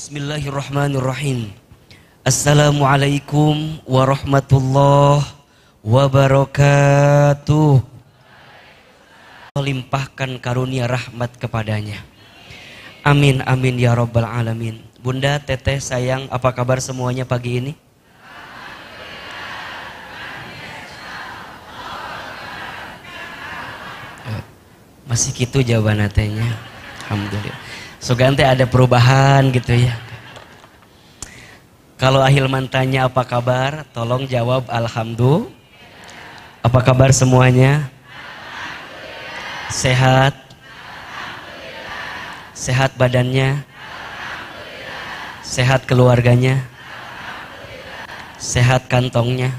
Bismillahirrahmanirrahim. Assalamualaikum warahmatullahi wabarakatuh. Limpahkan karunia rahmat kepadanya. Amin amin ya rabbal alamin. Bunda, teteh, sayang, apa kabar semuanya pagi ini? Masih gitu jawaban natenya. Alhamdulillah. So ganti ada perubahan gitu ya. Kalau Ahilman tanya apa kabar, tolong jawab alhamdulillah. Apa kabar semuanya? Sehat? Sehat badannya? Sehat keluarganya? Sehat kantongnya?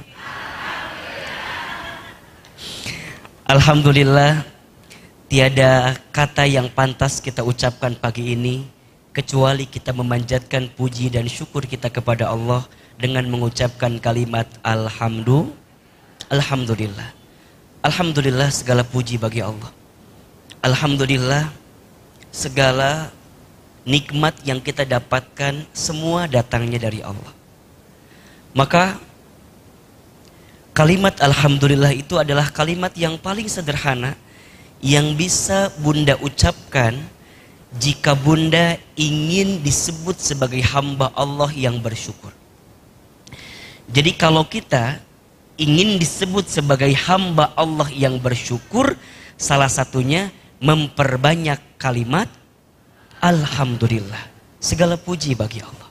Alhamdulillah. Tiada kata yang pantas kita ucapkan pagi ini kecuali kita memanjatkan puji dan syukur kita kepada Allah dengan mengucapkan kalimat alhamdulillah. Alhamdulillah segala puji bagi Allah. Alhamdulillah segala nikmat yang kita dapatkan semua datangnya dari Allah. Maka kalimat alhamdulillah itu adalah kalimat yang paling sederhana yang bisa Bunda ucapkan jika Bunda ingin disebut sebagai hamba Allah yang bersyukur. Jadi kalau kita ingin disebut sebagai hamba Allah yang bersyukur, salah satunya memperbanyak kalimat alhamdulillah. Segala puji bagi Allah.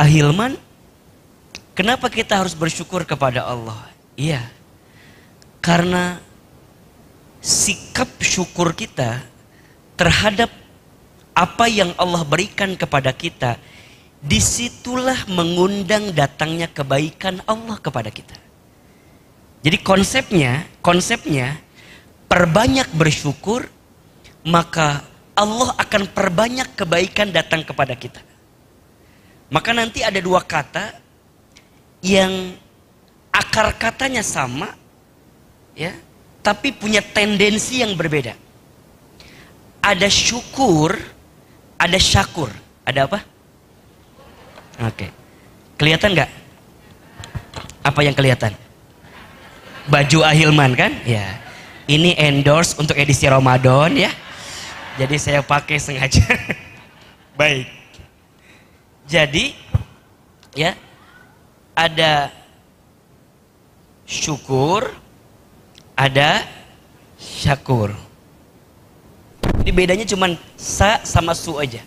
Ahilman, kenapa kita harus bersyukur kepada Allah? Iya, karena sikap syukur kita terhadap apa yang Allah berikan kepada kita, disitulah mengundang datangnya kebaikan Allah kepada kita. Jadi konsepnya perbanyak bersyukur, maka Allah akan perbanyak kebaikan datang kepada kita. Maka nanti ada dua kata yang akar katanya sama, ya, tapi punya tendensi yang berbeda. Ada syukur, ada syakur. Ada apa? Oke. Kelihatan nggak? Apa yang kelihatan? Baju Ahilman kan? Ya. Ini endorse untuk edisi Ramadan ya. Jadi saya pakai sengaja. Baik. Jadi ya, ada syukur, ada syakur. Ini bedanya cuma sa sama su aja.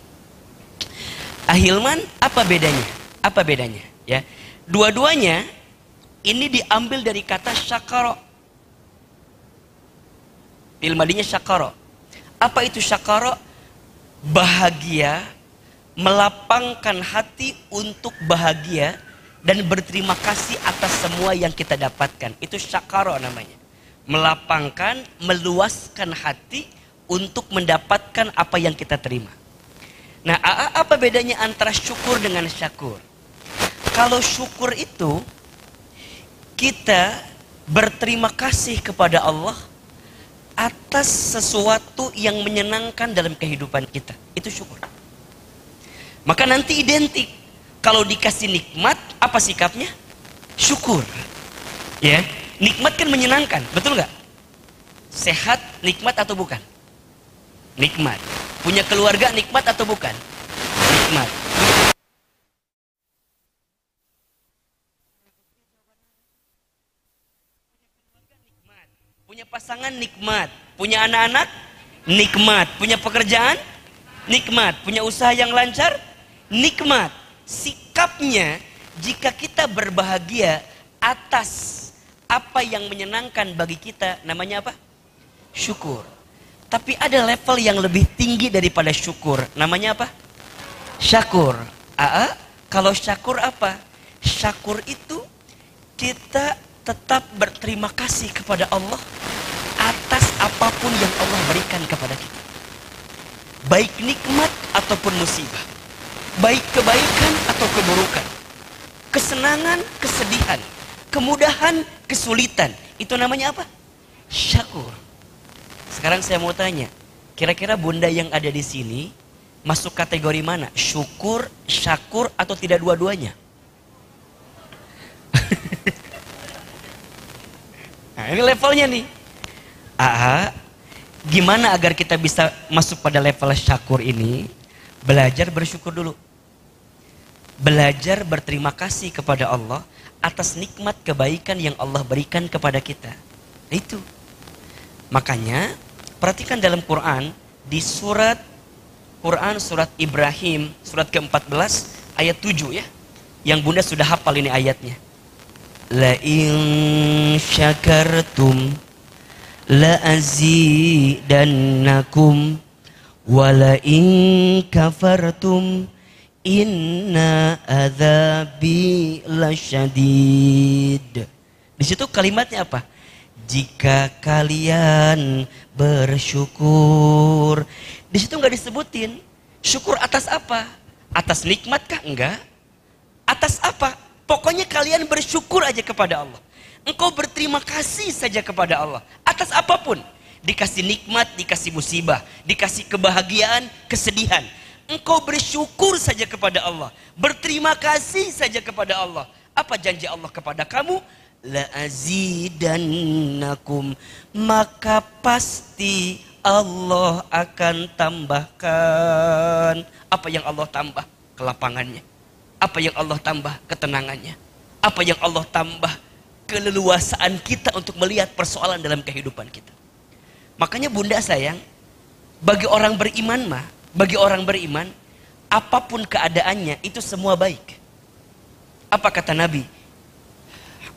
Ahilman, apa bedanya? Apa bedanya? Ya, dua-duanya ini diambil dari kata syakara. Ilmadinya syakara. Apa itu syakara? Bahagia, melapangkan hati untuk bahagia dan berterima kasih atas semua yang kita dapatkan. Itu syakara namanya. Melapangkan, meluaskan hati untuk mendapatkan apa yang kita terima. Nah, apa bedanya antara syukur dengan syakur? Kalau syukur itu kita berterima kasih kepada Allah atas sesuatu yang menyenangkan dalam kehidupan kita. Itu syukur. Maka nanti identik. Kalau dikasih nikmat, apa sikapnya? Syukur. Ya. Nikmat kan menyenangkan, betul nggak? Sehat nikmat atau bukan? Nikmat. Punya keluarga nikmat atau bukan? Nikmat. Punya pasangan nikmat. Punya anak-anak nikmat. Punya pekerjaan nikmat. Punya usaha yang lancar nikmat. Sikapnya jika kita berbahagia atas apa yang menyenangkan bagi kita, namanya apa? Syukur. Tapi ada level yang lebih tinggi daripada syukur, namanya apa? Syakur. Kalau syakur apa? Syakur itu kita tetap berterima kasih kepada Allah atas apapun yang Allah berikan kepada kita. Baik nikmat ataupun musibah. Baik kebaikan atau keburukan. Kesenangan, kesedihan. Kemudahan, kesulitan. Itu namanya apa? Syakur. Sekarang saya mau tanya, kira-kira bunda yang ada di sini Masuk kategori mana? Syukur, syakur, atau tidak dua-duanya? Nah, ini levelnya nih. Gimana agar kita bisa masuk pada level syakur ini? Belajar bersyukur dulu. Belajar berterima kasih kepada Allah atas nikmat kebaikan yang Allah berikan kepada kita. Itu. Makanya perhatikan dalam Quran, di surat Ibrahim, surat ke-14 ayat 7 ya. Yang Bunda sudah hafal ini ayatnya. La in syakartum la azidannakum wa la in kafartum inna adzabi lasyadid. Di situ kalimatnya apa? Jika kalian bersyukur. Di situ nggak disebutin syukur atas apa? Atas nikmat kah? Enggak. Atas apa? Pokoknya kalian bersyukur aja kepada Allah. Engkau berterima kasih saja kepada Allah. Atas apapun. Dikasih nikmat, dikasih musibah, dikasih kebahagiaan, kesedihan. Engkau bersyukur saja kepada Allah. Berterima kasih saja kepada Allah. Apa janji Allah kepada kamu? La azidannakum. Maka pasti Allah akan tambahkan. Apa yang Allah tambah? Kelapangannya. Apa yang Allah tambah? Ketenangannya. Apa yang Allah tambah? Keleluasaan kita untuk melihat persoalan dalam kehidupan kita. Makanya Bunda sayang, bagi orang beriman apapun keadaannya itu semua baik. Apa kata Nabi?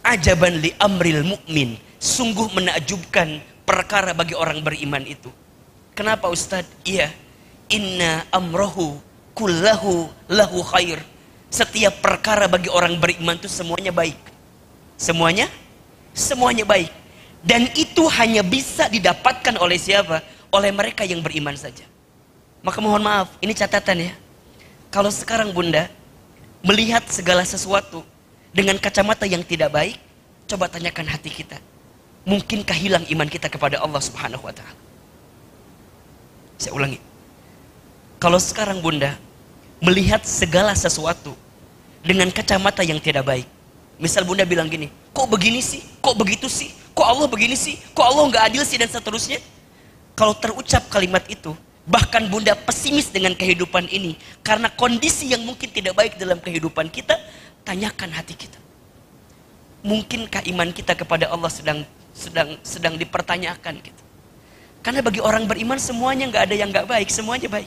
Ajaban li amril mu'min. Sungguh menakjubkan perkara bagi orang beriman itu. Kenapa Ustadz? Iya. Inna amrohu kullahu lahu khair. Setiap perkara bagi orang beriman itu semuanya baik. Semuanya baik. Dan itu hanya bisa didapatkan oleh siapa? Oleh mereka yang beriman saja. Maka mohon maaf, ini catatan ya. Kalau sekarang Bunda melihat segala sesuatu dengan kacamata yang tidak baik, coba tanyakan hati kita. Mungkinkah hilang iman kita kepada Allah Subhanahu wa ta'ala? Saya ulangi. Kalau sekarang Bunda melihat segala sesuatu dengan kacamata yang tidak baik. Misal Bunda bilang gini, kok begini sih? Kok begitu sih? Kok Allah begini sih? Kok Allah nggak adil sih? Dan seterusnya. Kalau terucap kalimat itu, bahkan Bunda pesimis dengan kehidupan ini, karena kondisi yang mungkin tidak baik dalam kehidupan kita, tanyakan hati kita. Mungkinkah iman kita kepada Allah sedang dipertanyakan gitu. Karena bagi orang beriman semuanya nggak ada yang nggak baik, semuanya baik.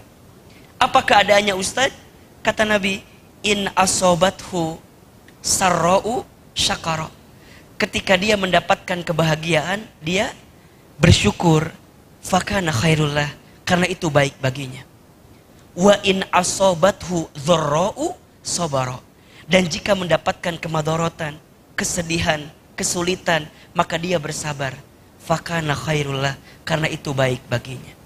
Apa keadaannya Ustadz? Kata Nabi, in asobathu sarra'u syakara. Ketika dia mendapatkan kebahagiaan, dia bersyukur. Fakana khairullah. Karena itu baik baginya. Wa in asobathu dzarra'u sabara. Dan jika mendapatkan kemadharatan, kesedihan, kesulitan, maka dia bersabar. Fakana khairullah. Karena itu baik baginya.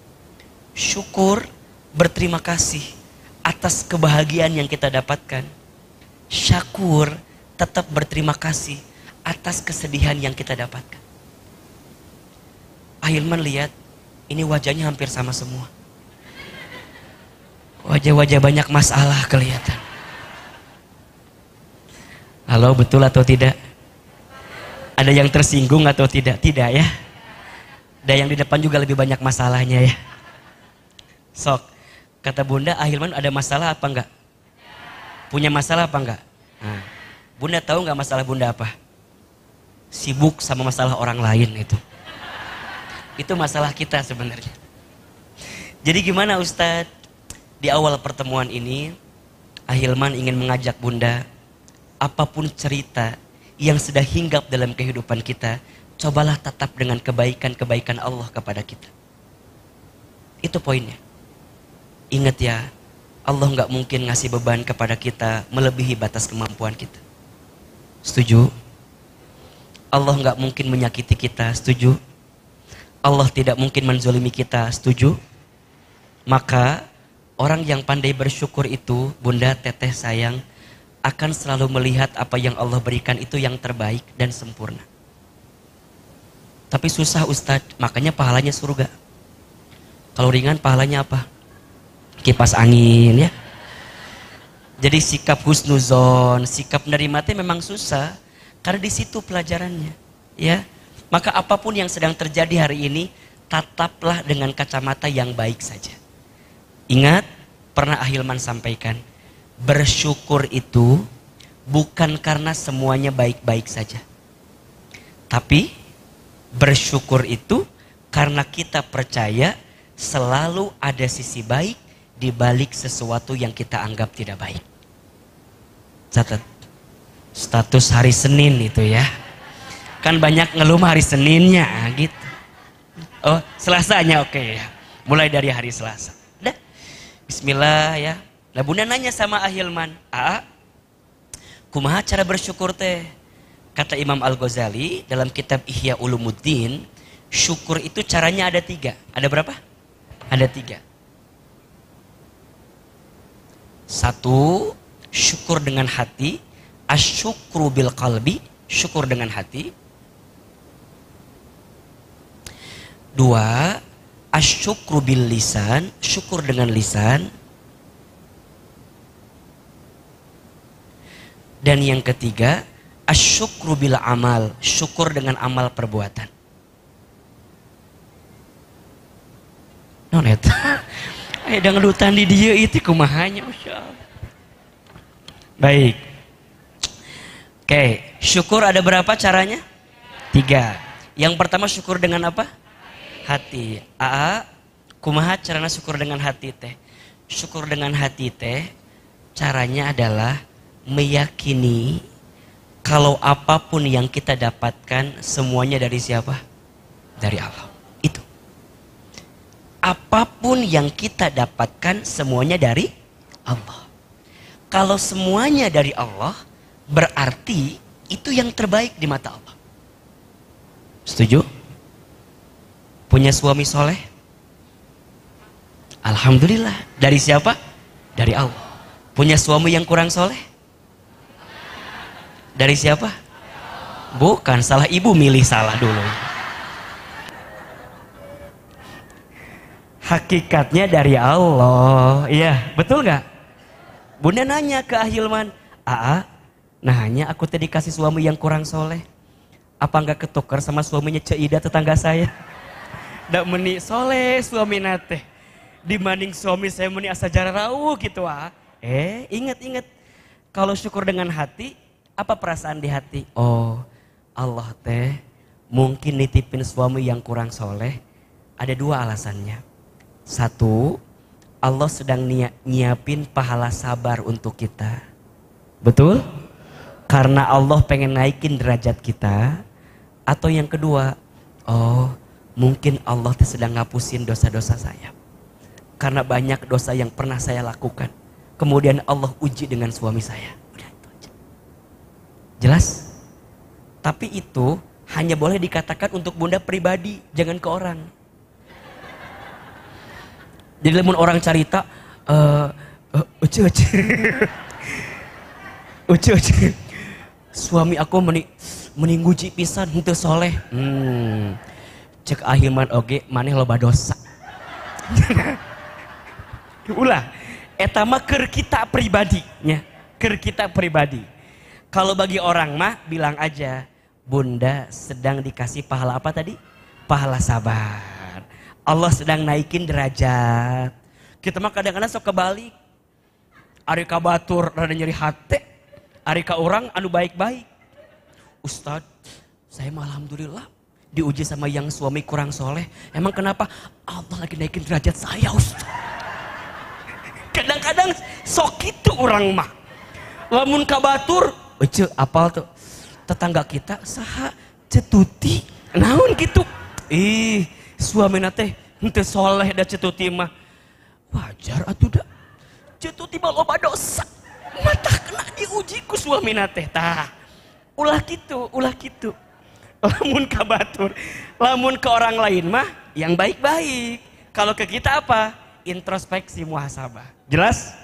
Syukur, berterima kasih atas kebahagiaan yang kita dapatkan. Syakur, tetap berterima kasih atas kesedihan yang kita dapatkan. Ahilman lihat, ini wajahnya hampir sama semua. Wajah-wajah banyak masalah kelihatan. Halo, betul atau tidak? Ada yang tersinggung atau tidak? Tidak ya. Dan yang di depan juga lebih banyak masalahnya ya. Sok, kata Bunda, Ahilman ada masalah apa enggak? Punya masalah apa enggak? Nah, Bunda tahu enggak masalah Bunda apa? Sibuk sama masalah orang lain itu. Itu masalah kita sebenarnya. Jadi gimana Ustadz? Di awal pertemuan ini, Ahilman ingin mengajak Bunda, apapun cerita yang sudah hinggap dalam kehidupan kita, cobalah tetap dengan kebaikan-kebaikan Allah kepada kita. Itu poinnya. Ingat ya, Allah nggak mungkin ngasih beban kepada kita melebihi batas kemampuan kita. Setuju? Allah nggak mungkin menyakiti kita. Setuju? Allah tidak mungkin menzolimi kita. Setuju? Maka orang yang pandai bersyukur itu, Bunda, teteh sayang, akan selalu melihat apa yang Allah berikan itu yang terbaik dan sempurna. Tapi susah Ustadz, makanya pahalanya surga. Kalau ringan pahalanya apa? kipas angin ya. Jadi sikap husnuzon, sikap menerima itu memang susah karena di situ pelajarannya, ya. Maka apapun yang sedang terjadi hari ini, tataplah dengan kacamata yang baik saja. Ingat, pernah Ahilman sampaikan, bersyukur itu bukan karena semuanya baik-baik saja. Tapi bersyukur itu karena kita percaya selalu ada sisi baik di balik sesuatu yang kita anggap tidak baik. Catat. Status hari Senin itu ya. Kan banyak ngeluh hari Seninnya gitu. Oh, Selasanya oke ya. Mulai dari hari Selasa. Udah. Bismillah ya. Lah Bunda nanya sama Ahilman, kumaha cara bersyukur teh? Kata Imam Al-Ghazali dalam kitab Ihya Ulumuddin, syukur itu caranya ada 3. Ada berapa? Ada 3. 1, syukur dengan hati. Asyukru bil qalbi, syukur dengan hati. 2, asyukru bil lisan, syukur dengan lisan. Dan yang ketiga, asyukru bil amal, syukur dengan amal perbuatan. Nonet. Ada ngelutan di dia itu kumahanya, Masya Allah. Baik. Oke, syukur ada berapa caranya? 3. Yang pertama syukur dengan apa? Hati. Kumaha caranya syukur dengan hati teh? Syukur dengan hati teh caranya adalah meyakini kalau apapun yang kita dapatkan semuanya dari siapa? Dari Allah. Itu. Apapun yang kita dapatkan semuanya dari Allah. Kalau semuanya dari Allah, berarti itu yang terbaik di mata Allah. Setuju? Punya suami soleh? Alhamdulillah. Dari siapa? Dari Allah. Punya suami yang kurang soleh? Dari siapa? Bukan, salah ibu milih salah dulu. Hakikatnya dari Allah. Iya, betul nggak? Bunda nanya ke Ahilman, nanya aku tadi dikasih suami yang kurang soleh. Apa nggak ketukar sama suaminya Cida tetangga saya? Ndak meni soleh suami nate. Dibanding suami saya meni asa jararau gitu ingat. Kalau syukur dengan hati, apa perasaan di hati? Oh, Allah teh mungkin nitipin suami yang kurang soleh. Ada 2 alasannya. 1, Allah sedang nyiapin pahala sabar untuk kita. Betul? Karena Allah pengen naikin derajat kita. Atau yang kedua, oh mungkin Allah teh sedang ngapusin dosa-dosa saya. Karena banyak dosa yang pernah saya lakukan. Kemudian Allah uji dengan suami saya. Udah itu aja. Jelas? Tapi itu hanya boleh dikatakan untuk Bunda pribadi, jangan ke orang. Jadi lamun orang carita, uce. Suami aku meningguji pisan henteu soleh. Cek Ahilman oge maneh loba dosa. Ulah, eta mah keur kita pribadi nya, keur kita pribadi. Kalau bagi orang mah bilang aja, Bunda sedang dikasih pahala apa tadi? Pahala sabar. Allah sedang naikin derajat. Kita mah kadang-kadang sok kebalik. Ari ka batur rada nyeri hate, ari ka urang anu baik-baik. Ustadz, saya mah alhamdulillah diuji sama yang suami kurang soleh. Emang kenapa? Allah lagi naikin derajat saya, Ustadz. Kadang-kadang sok itu orang mah. Lamun ka batur, apal tuh tetangga kita saha cetuti. Naon gitu. Suamina teh henteu soleh da cetuti mah. Wajar atuh da. Cetuti mah loba dosa. Mata kena diuji ku suamina teh tah. Ulah gitu. Lamun ka batur, lamun ke orang lain mah yang baik-baik. Kalau ke kita apa? Introspeksi muhasabah. Jelas?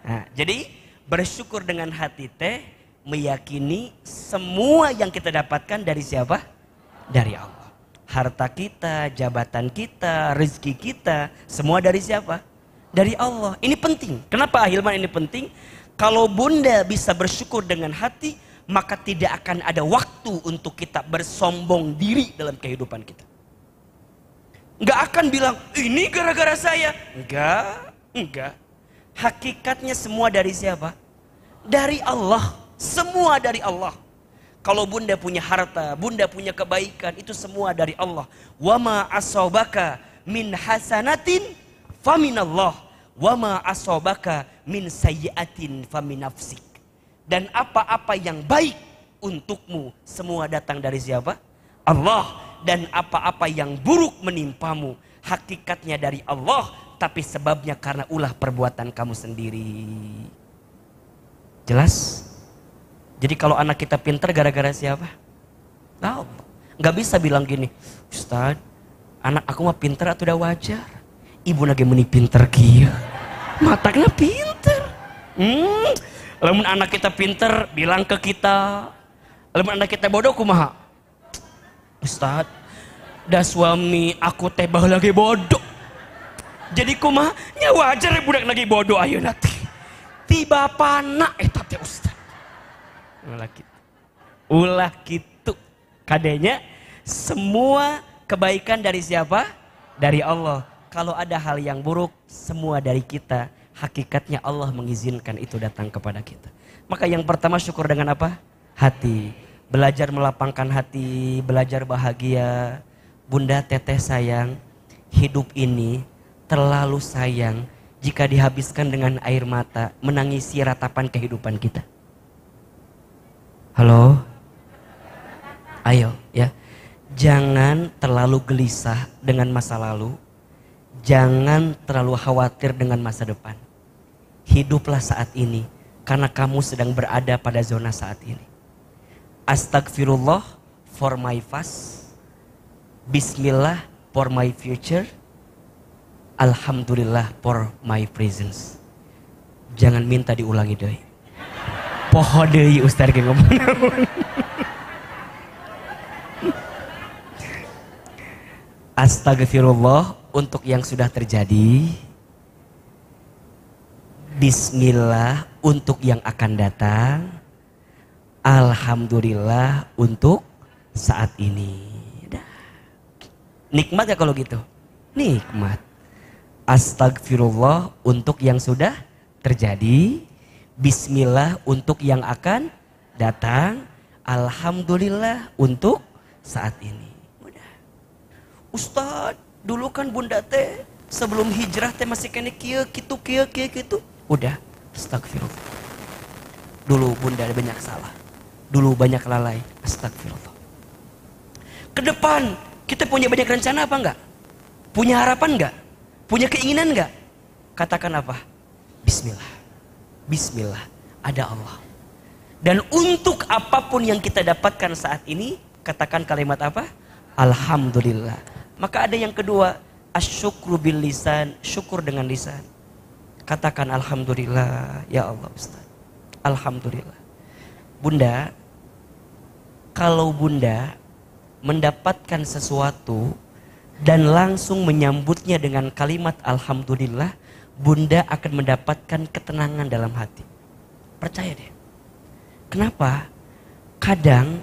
Nah, jadi bersyukur dengan hati teh meyakini semua yang kita dapatkan dari siapa? Dari Allah. Harta kita, jabatan kita, rezeki kita, semua dari siapa? Dari Allah. Ini penting. Kenapa Ahilman ini penting? Kalau bunda bisa bersyukur dengan hati, maka tidak akan ada waktu untuk kita bersombong diri dalam kehidupan kita. Nggak akan bilang, ini gara-gara saya. Enggak. Hakikatnya semua dari siapa? Dari Allah. Semua dari Allah. Kalau bunda punya harta, bunda punya kebaikan, itu semua dari Allah. Wa ma asobaka min hasanatin faminallah. Wa ma asobaka min sayyiatin faminafsik. Dan apa-apa yang baik untukmu semua datang dari siapa? Allah. Dan apa-apa yang buruk menimpamu hakikatnya dari Allah, tapi sebabnya karena ulah perbuatan kamu sendiri. Jelas? Jadi kalau anak kita pintar gara-gara siapa? Allah. Nggak bisa bilang gini, Ustaz, anak aku mah pintar atau udah wajar? Ibu lagi meni pintar kia. Matanya pintar. Lamun anak kita pintar, bilang ke kita. Lamun anak kita bodoh kumaha? Ustaz, dah suami aku teh baheula lagi bodoh. Jadi kumaha? Nya wajar budak lagi bodoh ayeuna teh. Tiba pana eta teh Ustaz. Ulah kitu. Kadenya semua kebaikan dari siapa? Dari Allah. Kalau ada hal yang buruk, semua dari kita. Hakikatnya Allah mengizinkan itu datang kepada kita. Maka yang pertama syukur dengan apa? Hati. Belajar melapangkan hati, belajar bahagia. Bunda teteh sayang, hidup ini terlalu sayang jika dihabiskan dengan air mata, menangisi ratapan kehidupan kita. Halo? Ayo ya. Jangan terlalu gelisah dengan masa lalu. Jangan terlalu khawatir dengan masa depan. Hiduplah saat ini karena kamu sedang berada pada zona saat ini. Astagfirullah for my past. Bismillah for my future. Alhamdulillah for my presence. Jangan minta diulangi deui. Poho deui Ustaz ge ngomong. Astagfirullah untuk yang sudah terjadi. Bismillah untuk yang akan datang. Alhamdulillah untuk saat ini. Nikmat ya kalau gitu? Nikmat. Astagfirullah untuk yang sudah terjadi. Bismillah untuk yang akan datang. Alhamdulillah untuk saat ini. Ustaz, dulu kan bunda teh sebelum hijrah teh masih kene kieu kitu. Udah, astagfirullah. Dulu bunda banyak salah. Dulu banyak lalai. Astagfirullah. Ke depan kita punya banyak rencana apa enggak? Punya harapan enggak? Punya keinginan enggak? Katakan apa? Bismillah. Bismillah, ada Allah. Dan untuk apapun yang kita dapatkan saat ini, katakan kalimat apa? Alhamdulillah. Maka ada yang kedua, asyukru bil lisan, syukur dengan lisan. Katakan alhamdulillah, ya Allah Ustaz. Alhamdulillah. Bunda, kalau bunda mendapatkan sesuatu dan langsung menyambutnya dengan kalimat alhamdulillah, bunda akan mendapatkan ketenangan dalam hati. Percaya deh. Kenapa? Kadang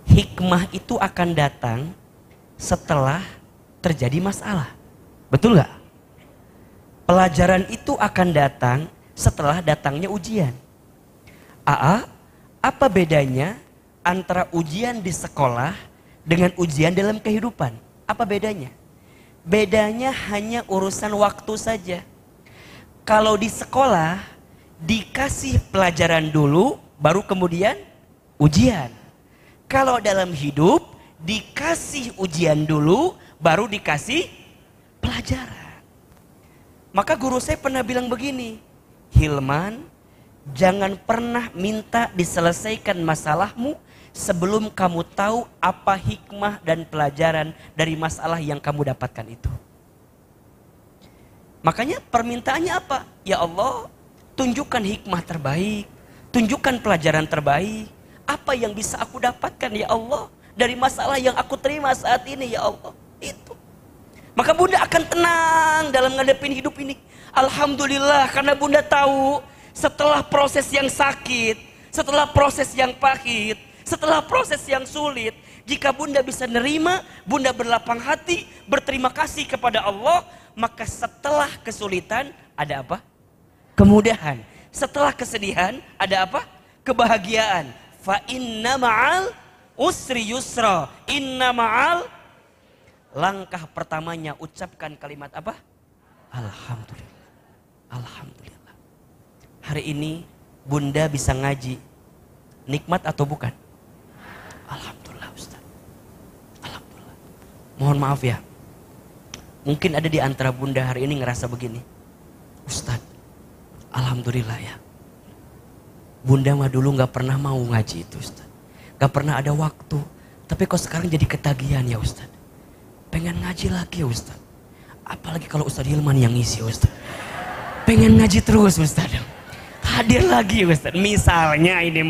hikmah itu akan datang setelah terjadi masalah. Betul gak? Pelajaran itu akan datang setelah datangnya ujian. Apa bedanya antara ujian di sekolah dengan ujian dalam kehidupan? Apa bedanya? Bedanya hanya urusan waktu saja. Kalau di sekolah dikasih pelajaran dulu, baru kemudian ujian. Kalau dalam hidup dikasih ujian dulu, baru dikasih pelajaran. Maka guru saya pernah bilang begini, Hilman, jangan pernah minta diselesaikan masalahmu sebelum kamu tahu apa hikmah dan pelajaran dari masalah yang kamu dapatkan itu. Makanya permintaannya apa? Ya Allah, tunjukkan hikmah terbaik, tunjukkan pelajaran terbaik. Apa yang bisa aku dapatkan ya Allah dari masalah yang aku terima saat ini ya Allah. Itu. Maka bunda akan tenang dalam ngadepin hidup ini. Alhamdulillah karena bunda tahu setelah proses yang sakit, setelah proses yang pahit, setelah proses yang sulit, jika bunda bisa nerima, bunda berlapang hati, berterima kasih kepada Allah, maka setelah kesulitan ada apa? Kemudahan. Setelah kesedihan ada apa? Kebahagiaan. Fa inna ma'al usri yusra. Inna ma'al. Langkah pertamanya ucapkan kalimat apa? Alhamdulillah. Alhamdulillah. Hari ini bunda bisa ngaji. Nikmat atau bukan? Alhamdulillah Ustaz. Alhamdulillah. Mohon maaf ya. Mungkin ada di antara bunda hari ini ngerasa begini. Ustaz, alhamdulillah ya. Bunda mah dulu gak pernah mau ngaji itu Ustaz. Gak pernah ada waktu. Tapi kok sekarang jadi ketagihan ya Ustaz. Pengen ngaji lagi ya Ustaz. Apalagi kalau Ustaz Hilman yang ngisi Ustaz. Pengen ngaji terus Ustaz. Hadir lagi Ustaz. Misalnya ini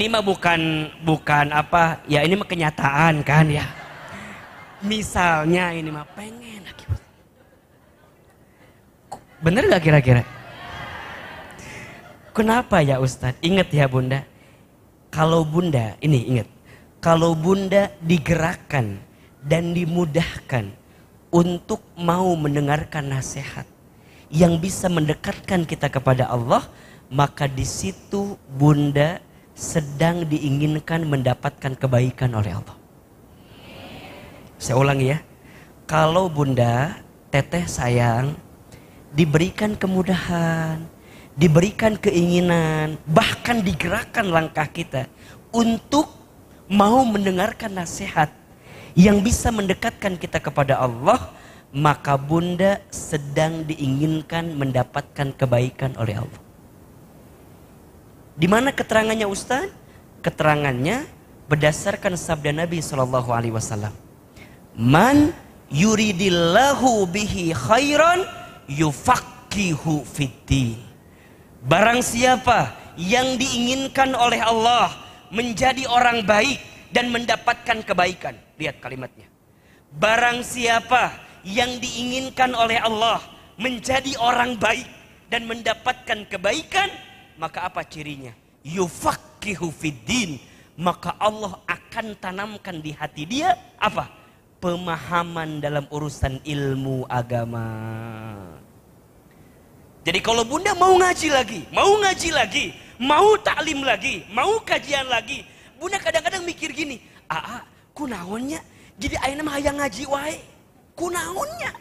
mah bukan apa. Ya ini mah kenyataan kan ya. Misalnya ini mah pengen lagi Ustaz. Bener gak kira-kira? Kenapa ya Ustadz? Ingat ya bunda. Kalau bunda, ini ingat. Kalau bunda digerakkan dan dimudahkan untuk mau mendengarkan nasihat yang bisa mendekatkan kita kepada Allah, maka di situ bunda sedang diinginkan mendapatkan kebaikan oleh Allah. Saya ulangi ya. Kalau bunda, teteh sayang, diberikan kemudahan, diberikan keinginan, bahkan digerakkan langkah kita untuk mau mendengarkan nasihat yang bisa mendekatkan kita kepada Allah, maka bunda sedang diinginkan mendapatkan kebaikan oleh Allah. Di mana keterangannya Ustaz? Keterangannya berdasarkan sabda Nabi SAW. Man yuridillahu bihi khairan yufaqihu fiddin. Barang siapa yang diinginkan oleh Allah menjadi orang baik dan mendapatkan kebaikan. Lihat kalimatnya. Barang siapa yang diinginkan oleh Allah menjadi orang baik dan mendapatkan kebaikan, maka apa cirinya? Yufaqihu fiddin. Maka Allah akan tanamkan di hati dia apa? Pemahaman dalam urusan ilmu agama. Jadi kalau bunda mau ngaji lagi, mau taklim lagi, mau kajian lagi, bunda kadang-kadang mikir gini, kunaonnya, jadi ayeuna mah hayang ngaji wae, kunaonnya.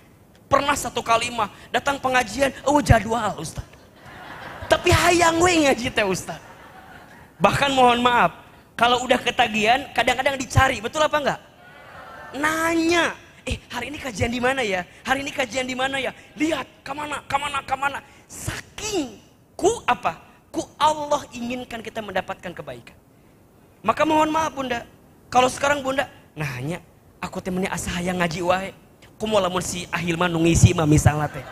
Pernah satu kalimah datang pengajian, jadwal Ustaz. Tapi hayang we ngaji teh Ustaz. Bahkan mohon maaf, kalau udah ketagihan, kadang-kadang dicari, betul apa enggak? Nanya. Hari ini kajian di mana ya? Hari ini kajian di mana ya? Lihat, kemana? Saking ku Allah inginkan kita mendapatkan kebaikan. Maka mohon maaf bunda, kalau sekarang bunda nanya, aku temennya asa hayang ngaji wae. Kumaha lamun si Ahilman nu ngisi mah misalnya teh.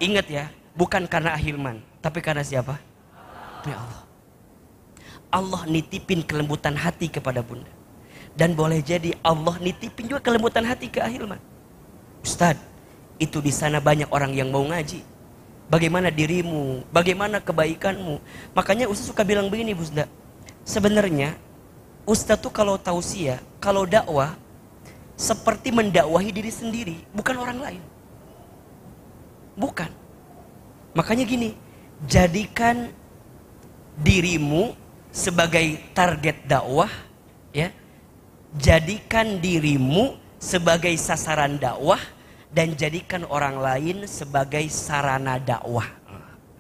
Ingat ya, bukan karena Ahilman, tapi karena siapa? Ya Allah. Allah nitipin kelembutan hati kepada bunda. Dan boleh jadi Allah nitipin juga kelembutan hati ke Ahilman. Ustaz, itu di sana banyak orang yang mau ngaji. Bagaimana dirimu? Bagaimana kebaikanmu? Makanya Ustaz suka bilang begini bunda. Sebenarnya Ustaz tuh kalau tausiah, kalau dakwah, seperti mendakwahi diri sendiri, bukan orang lain. Bukan. Makanya gini, jadikan dirimu sebagai target dakwah, ya. Jadikan dirimu sebagai sasaran dakwah dan jadikan orang lain sebagai sarana dakwah.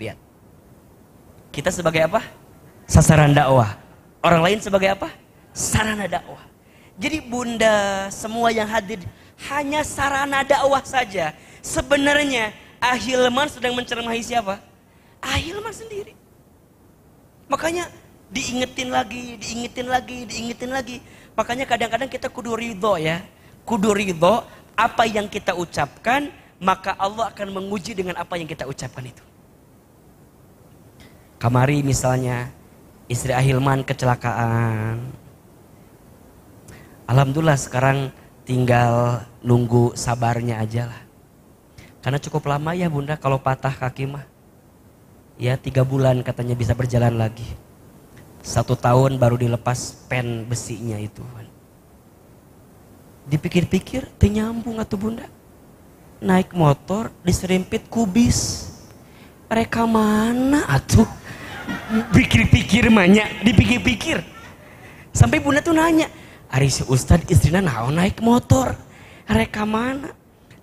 Lihat. Kita sebagai apa? Sasaran dakwah. Orang lain sebagai apa? Sarana dakwah. Jadi bunda, semua yang hadir hanya sarana dakwah saja. Sebenarnya Ahilman sedang menceramahi siapa? Ahilman sendiri. Makanya diingetin lagi. Makanya kadang-kadang kita kudu ridho ya. Kudu ridho apa yang kita ucapkan, maka Allah akan menguji dengan apa yang kita ucapkan itu. Kamari misalnya istri Ahilman kecelakaan. Alhamdulillah sekarang tinggal nunggu sabarnya aja lah. Karena cukup lama ya bunda kalau patah kaki mah. Ya 3 bulan katanya bisa berjalan lagi. 1 tahun baru dilepas pen besinya itu. Dipikir-pikir nyambung atuh bunda. Naik motor diserimpit kubis. Mereka mana atuh? Pikir-pikir mahnya, dipikir-pikir. Sampai bunda tuh nanya, ari si Ustad istrina naon naik motor? Mereka mana?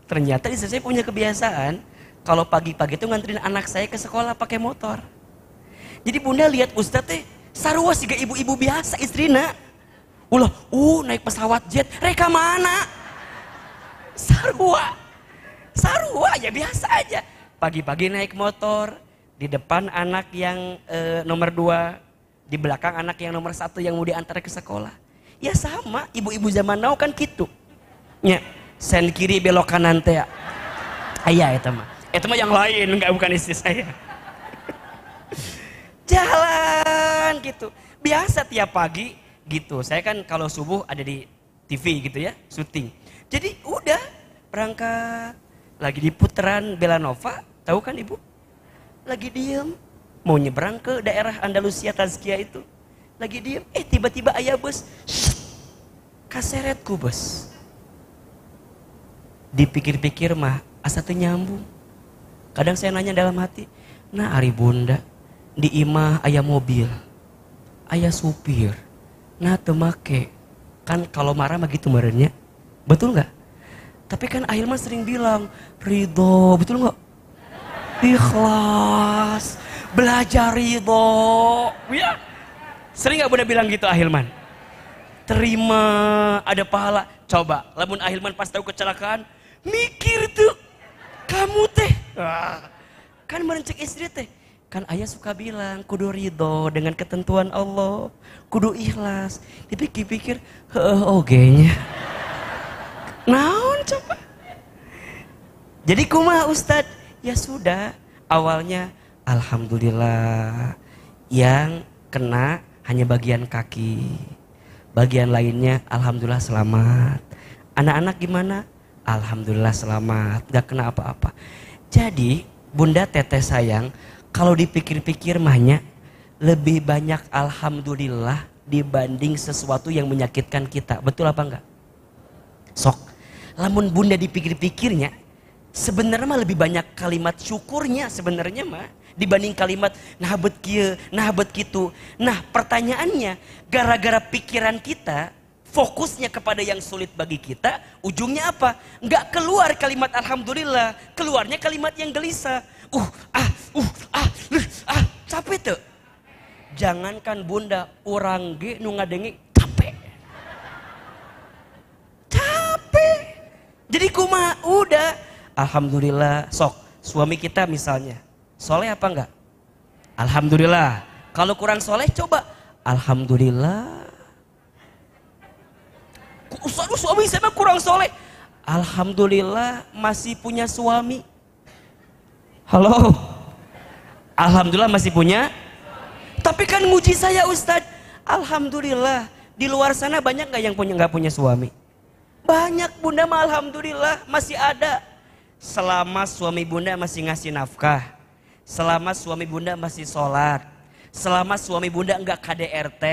Ternyata istri saya punya kebiasaan kalau pagi-pagi itu nganterin anak saya ke sekolah pakai motor. Jadi bunda lihat Ustad teh sarua siga ibu-ibu biasa istrina. Ulah, naik pesawat jet, mereka mana? Sarua ya biasa aja. Pagi-pagi naik motor, di depan anak yang nomor 2, di belakang anak yang nomor 1 yang mau diantar ke sekolah. Ya sama, ibu-ibu zaman now kan gitu. Ya, sen kiri belok kanan teh. Aya eta mah. Eta mah yang lain, enggak bukan istri saya. Jalan gitu. Biasa tiap pagi gitu. Saya kan kalau subuh ada di TV gitu ya, syuting. Jadi udah berangkat lagi di putaran Belanova, tahu kan ibu? Lagi diem, mau nyebrang ke daerah Andalusia Tazkiyah itu. Lagi diem, tiba-tiba ayah bus, kaseretku bus. Dipikir-pikir mah asa teu nyambung. Kadang saya nanya dalam hati, nah ari bunda di imah aya mobil, aya supir, nah teu make. Kan kalau marah mah gitu merenya, betul nggak? Tapi kan Ahilman sering bilang ridho, betul nggak? Ikhlas, belajar ridho, ya. Sering nggak bunda bilang gitu Ahilman? Terima, ada pahala. Coba, lamun Ahilman pas tahu kecelakaan, mikir tuh, kamu teh, kan merencek istri teh, kan ayah suka bilang, kudu ridho dengan ketentuan Allah, kudu ikhlas. Dipikir-pikir, ogenya, naon coba. Jadi kumaha Ustad? Ya sudah, awalnya alhamdulillah, yang kena hanya bagian kaki, bagian lainnya alhamdulillah selamat. Anak-anak gimana? Alhamdulillah selamat, gak kena apa-apa. Jadi bunda teteh sayang, kalau dipikir-pikir mahnya lebih banyak alhamdulillah dibanding sesuatu yang menyakitkan kita. Betul apa enggak? Sok, lamun bunda dipikir-pikirnya, sebenarnya mah lebih banyak kalimat syukurnya sebenarnya mah dibanding kalimat nah bet kieu, nah bet kitu. Nah pertanyaannya, gara-gara pikiran kita fokusnya kepada yang sulit bagi kita, ujungnya apa? Nggak keluar kalimat alhamdulillah, keluarnya kalimat yang gelisah. Capek tuh. Jangankan bunda, orang ge nu ngadengi capek. Jadi kumaha? Udah, alhamdulillah. Sok, suami kita misalnya, soleh apa enggak? Alhamdulillah. Kalau kurang soleh coba, alhamdulillah. Suami saya kurang soleh. Alhamdulillah masih punya suami. Halo. Alhamdulillah masih punya. Tapi kan nguji saya Ustadz. Alhamdulillah di luar sana banyak nggak yang nggak punya suami? Banyak bunda mah alhamdulillah masih ada. Selama suami bunda masih ngasih nafkah, selama suami bunda masih sholat, selama suami bunda nggak KDRT,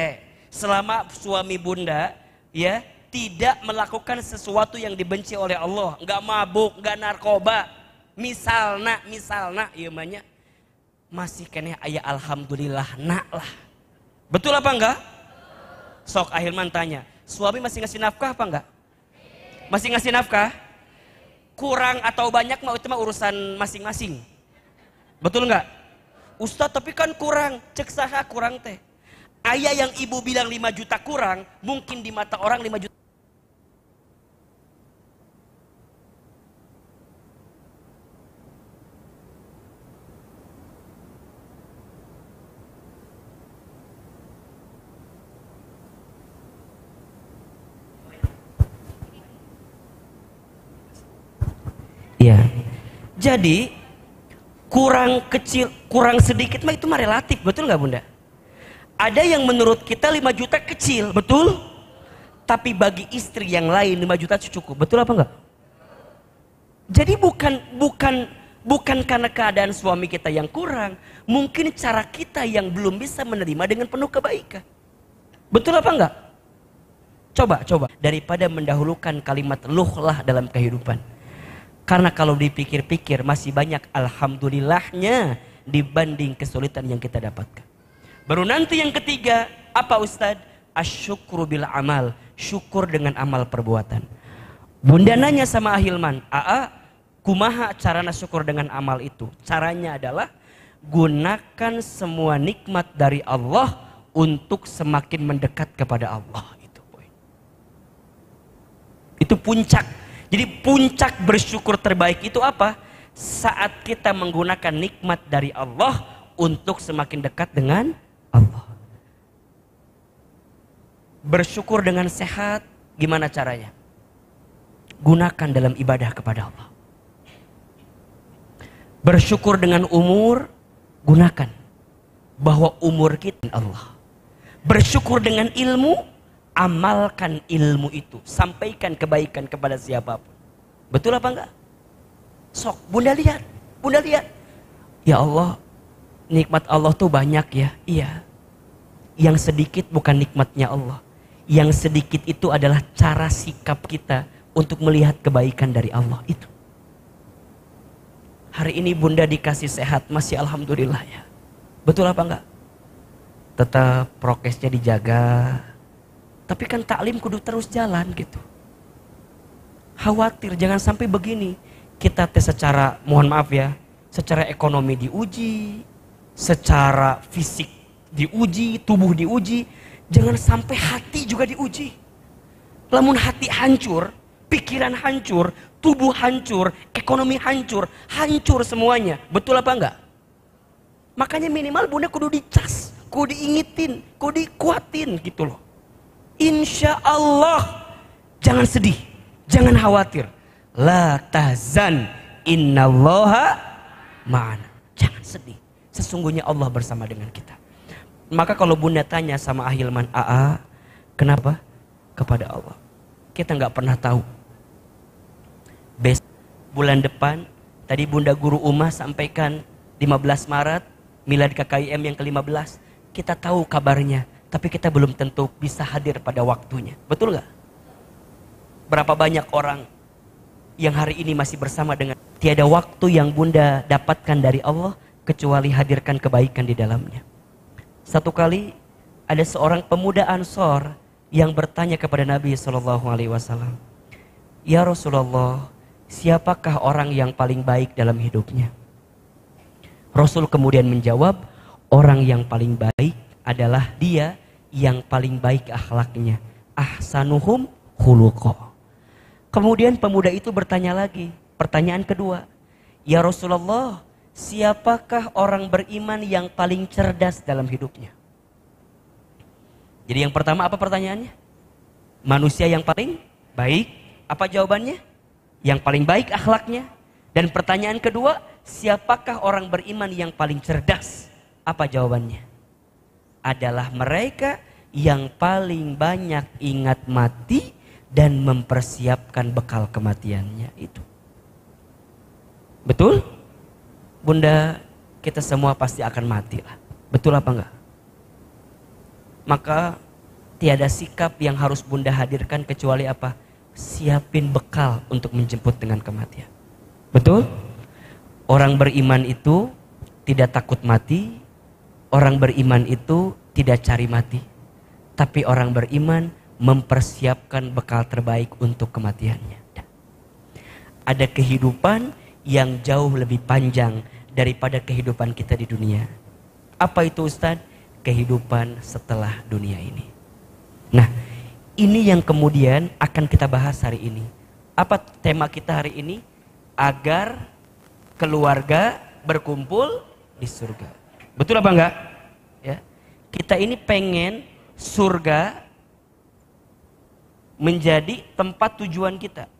selama suami bunda ya tidak melakukan sesuatu yang dibenci oleh Allah, nggak mabuk, nggak narkoba, misalna, iya banyak, masih kene aya alhamdulillah nak lah. Betul apa enggak? Sok Ahilman tanya, suami masih ngasih nafkah apa enggak? Masih ngasih nafkah? Kurang atau banyak mah itu mah urusan masing-masing. Betul enggak? Ustadz tapi kan kurang, cek saha kurang teh. Ayah yang ibu bilang 5 juta kurang, mungkin di mata orang 5 juta. Ya, jadi kurang kecil, kurang sedikit mah itu mah relatif, betul nggak bunda? Ada yang menurut kita 5 juta kecil, betul? Tapi bagi istri yang lain 5 juta cukup, betul apa enggak? Jadi bukan karena keadaan suami kita yang kurang, mungkin cara kita yang belum bisa menerima dengan penuh kebaikan. Betul apa enggak? Coba daripada mendahulukan kalimat luhlah dalam kehidupan. Karena kalau dipikir-pikir masih banyak alhamdulillahnya dibanding kesulitan yang kita dapatkan. Baru nanti yang ketiga, apa Ustadz? Asyukru bil amal, syukur dengan amal perbuatan. Bunda nanya sama Ahilman, kumaha carana syukur dengan amal itu? Caranya adalah gunakan semua nikmat dari Allah untuk semakin mendekat kepada Allah. Itu puncak. Jadi puncak bersyukur terbaik itu apa? Saat kita menggunakan nikmat dari Allah untuk semakin dekat dengan Allah. Bersyukur dengan sehat, gimana caranya? Gunakan dalam ibadah kepada Allah. Bersyukur dengan umur, gunakan bahwa umur kita Allah. Bersyukur dengan ilmu, amalkan ilmu itu, sampaikan kebaikan kepada siapapun. Betul apa enggak? Sok, Bunda lihat. Ya Allah, nikmat Allah tuh banyak ya. Iya. Yang sedikit bukan nikmatnya Allah. Yang sedikit itu adalah cara sikap kita untuk melihat kebaikan dari Allah itu. Hari ini Bunda dikasih sehat, masih alhamdulillah ya. Betul apa enggak? Tetap prokesnya dijaga. Tapi kan taklim kudu terus jalan gitu. Khawatir jangan sampai begini. Kita tes secara, mohon maaf ya, secara ekonomi diuji, secara fisik diuji, tubuh diuji. Jangan sampai hati juga diuji. Lamun hati hancur, pikiran hancur, tubuh hancur, ekonomi hancur, hancur semuanya. Betul apa enggak? Makanya minimal Bunda kudu dicas, kudu diingetin, kudu dikuatin gitu loh. Insya Allah jangan sedih, jangan khawatir. La tahzan innallaha ma'ana. Jangan sedih, sesungguhnya Allah bersama dengan kita. Maka kalau Bunda tanya sama Ahilman, kenapa? Kepada Allah. Kita nggak pernah tahu. Besok, bulan depan, tadi Bunda Guru Umah sampaikan 15 Maret, milad KKIM yang ke-15. Kita tahu kabarnya, tapi kita belum tentu bisa hadir pada waktunya. Betul nggak? Berapa banyak orang yang hari ini masih bersama dengan tiada waktu yang Bunda dapatkan dari Allah kecuali hadirkan kebaikan di dalamnya. Satu kali ada seorang pemuda Ansor yang bertanya kepada Nabi SAW, ya Rasulullah, siapakah orang yang paling baik dalam hidupnya? Rasul kemudian menjawab, orang yang paling baik adalah dia yang paling baik akhlaknya. Ahsanuhum khuluqa. Kemudian pemuda itu bertanya lagi, pertanyaan kedua, ya Rasulullah, siapakah orang beriman yang paling cerdas dalam hidupnya? Jadi yang pertama apa pertanyaannya? Manusia yang paling baik. Apa jawabannya? Yang paling baik akhlaknya. Dan pertanyaan kedua, siapakah orang beriman yang paling cerdas? Apa jawabannya? Adalah mereka yang paling banyak ingat mati dan mempersiapkan bekal kematiannya itu. Betul? Bunda, kita semua pasti akan mati lah. Betul apa enggak? Maka tiada sikap yang harus Bunda hadirkan kecuali apa? Siapin bekal untuk menjemput dengan kematian. Betul? Orang beriman itu tidak takut mati. Orang beriman itu tidak cari mati. Tapi orang beriman mempersiapkan bekal terbaik untuk kematiannya. Ada kehidupan yang jauh lebih panjang daripada kehidupan kita di dunia. Apa itu Ustadz? Kehidupan setelah dunia ini. Nah, ini yang kemudian akan kita bahas hari ini. Apa tema kita hari ini? Agar keluarga berkumpul di surga. Betul apa enggak? Ya. Kita ini pengen surga menjadi tempat tujuan kita.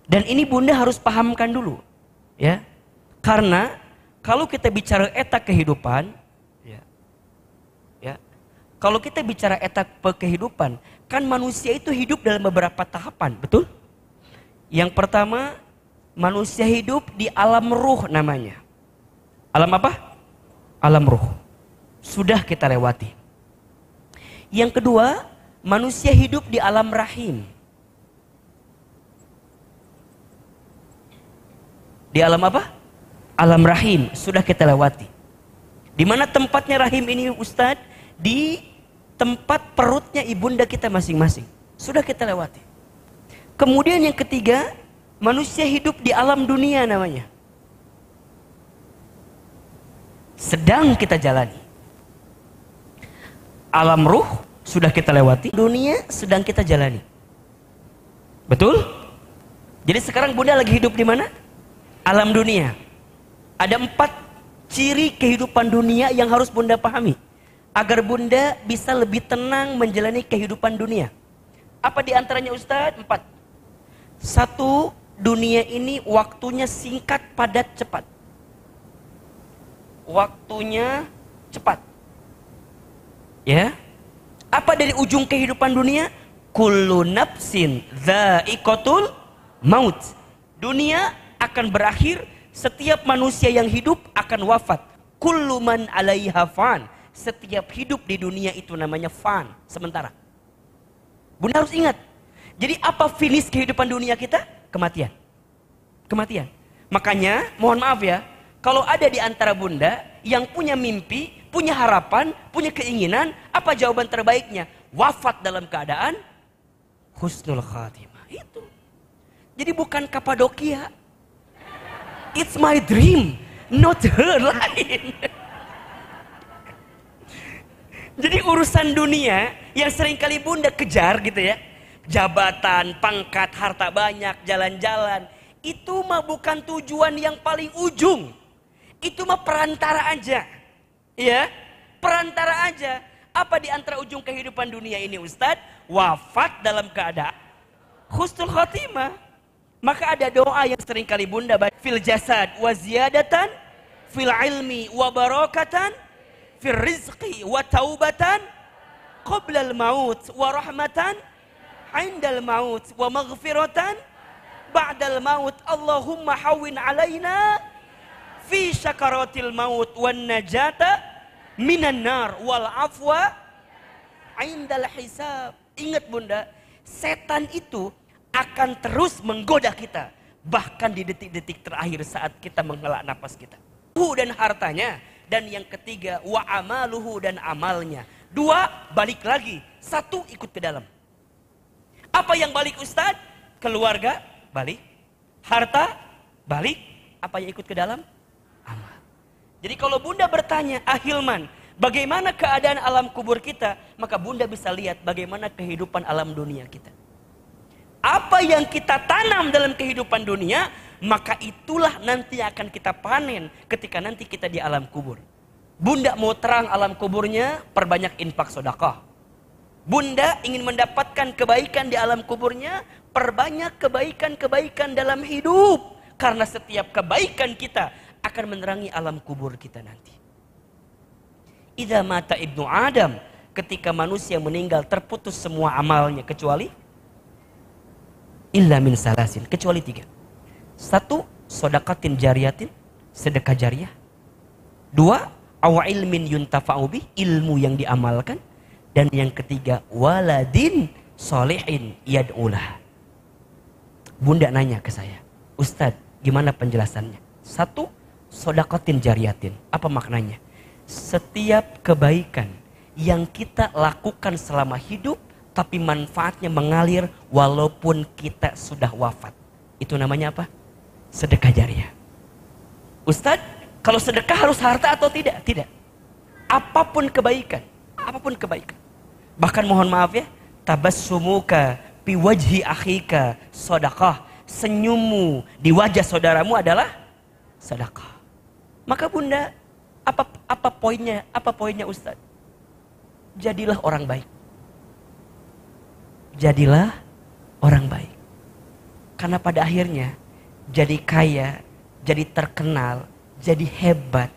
Dan ini Bunda harus pahamkan dulu. Ya. Karena kalau kita bicara eta kehidupan, kalau kita bicara eta kehidupan, kan manusia itu hidup dalam beberapa tahapan, betul? Yang pertama Manusia hidup di alam ruh namanya. Alam apa? Alam ruh. Sudah kita lewati. Yang kedua, manusia hidup di alam rahim. Di alam apa? Alam rahim. Sudah kita lewati. Di mana tempatnya rahim ini Ustadz? Di tempat perutnya ibunda kita masing-masing. Sudah kita lewati. Kemudian yang ketiga, manusia hidup di alam dunia namanya. Sedang kita jalani. Alam ruh sudah kita lewati. Dunia sedang kita jalani. Betul? Jadi sekarang bunda lagi hidup di mana? Alam dunia. Ada 4 ciri kehidupan dunia yang harus bunda pahami. Agar bunda bisa lebih tenang menjalani kehidupan dunia. Apa di antaranya Ustadz? 4. 1, dunia ini waktunya singkat, padat, cepat. Waktunya cepat. Ya. Apa dari ujung kehidupan dunia? Kullu nafsin dha'iqatul maut. Dunia akan berakhir, setiap manusia yang hidup akan wafat. Kullu man 'alaiha fan. Setiap hidup di dunia itu namanya fan, sementara. Bunda harus ingat. Jadi apa finish kehidupan dunia kita? Kematian. Kematian. Makanya, mohon maaf ya, kalau ada di antara bunda yang punya mimpi, punya harapan, punya keinginan, apa jawaban terbaiknya? Wafat dalam keadaan husnul khatimah. Itu. Jadi bukan Kapadokia. It's my dream, not her lain. Jadi urusan dunia yang seringkali bunda kejar gitu ya. Jabatan, pangkat, harta banyak, jalan-jalan. Itu mah bukan tujuan yang paling ujung. Itu mah perantara aja. Ya, perantara aja. Apa di antara ujung kehidupan dunia ini Ustadz? Wafat dalam keadaan husnul khatimah. Maka ada doa yang seringkali bunda baca. Fil jasad wa ziyadatan, fil ilmi wa barakatan, fil rizqi wa taubatan, qoblal maut wa rahmatan, indal maut wa maghfiratan, ba'dal maut. Allahumma hawin alaina fi syakaratil maut wan najata minan nar wal afwa indal hisab. Ingat bunda, setan itu akan terus menggoda kita. Bahkan di detik-detik terakhir saat kita menghela nafas kita. Dan hartanya. Dan yang ketiga, wa amaluhu, dan amalnya. 2, balik lagi. 1, ikut ke dalam. Apa yang balik Ustadz? Keluarga, balik. Harta, balik. Apa yang ikut ke dalam? Amal. Jadi kalau bunda bertanya, Ahilman, bagaimana keadaan alam kubur kita? Maka bunda bisa lihat bagaimana kehidupan alam dunia kita. Apa yang kita tanam dalam kehidupan dunia, maka itulah nanti akan kita panen ketika nanti kita di alam kubur. Bunda mau terang alam kuburnya, perbanyak infak sedekah. Bunda ingin mendapatkan kebaikan di alam kuburnya, perbanyak kebaikan-kebaikan dalam hidup. Karena setiap kebaikan kita akan menerangi alam kubur kita nanti. Idza mata ibnu Adam, ketika manusia meninggal terputus semua amalnya kecuali illa min salasin, kecuali 3. 1, sodakatin jariyatin, sedekah jariah. 2, awa ilmin yuntafa'u bih, ilmu yang diamalkan. Dan yang ketiga, waladin solihin yad'ulah. Bunda nanya ke saya, Ustadz, gimana penjelasannya? 1, sodakatin jariyatin. Apa maknanya? Setiap kebaikan yang kita lakukan selama hidup, tapi manfaatnya mengalir walaupun kita sudah wafat. Itu namanya apa? Sedekah jariah. Ustadz, kalau sedekah harus harta atau tidak? Tidak. Apapun kebaikan. Apapun kebaikan. Bahkan mohon maaf ya, tabassumuka fi wajhi akhika sedekah. Senyummu di wajah saudaramu adalah sedekah. Maka bunda, apa poinnya? Apa poinnya Ustadz? Jadilah orang baik. Jadilah orang baik. Karena pada akhirnya jadi kaya, jadi terkenal, jadi hebat,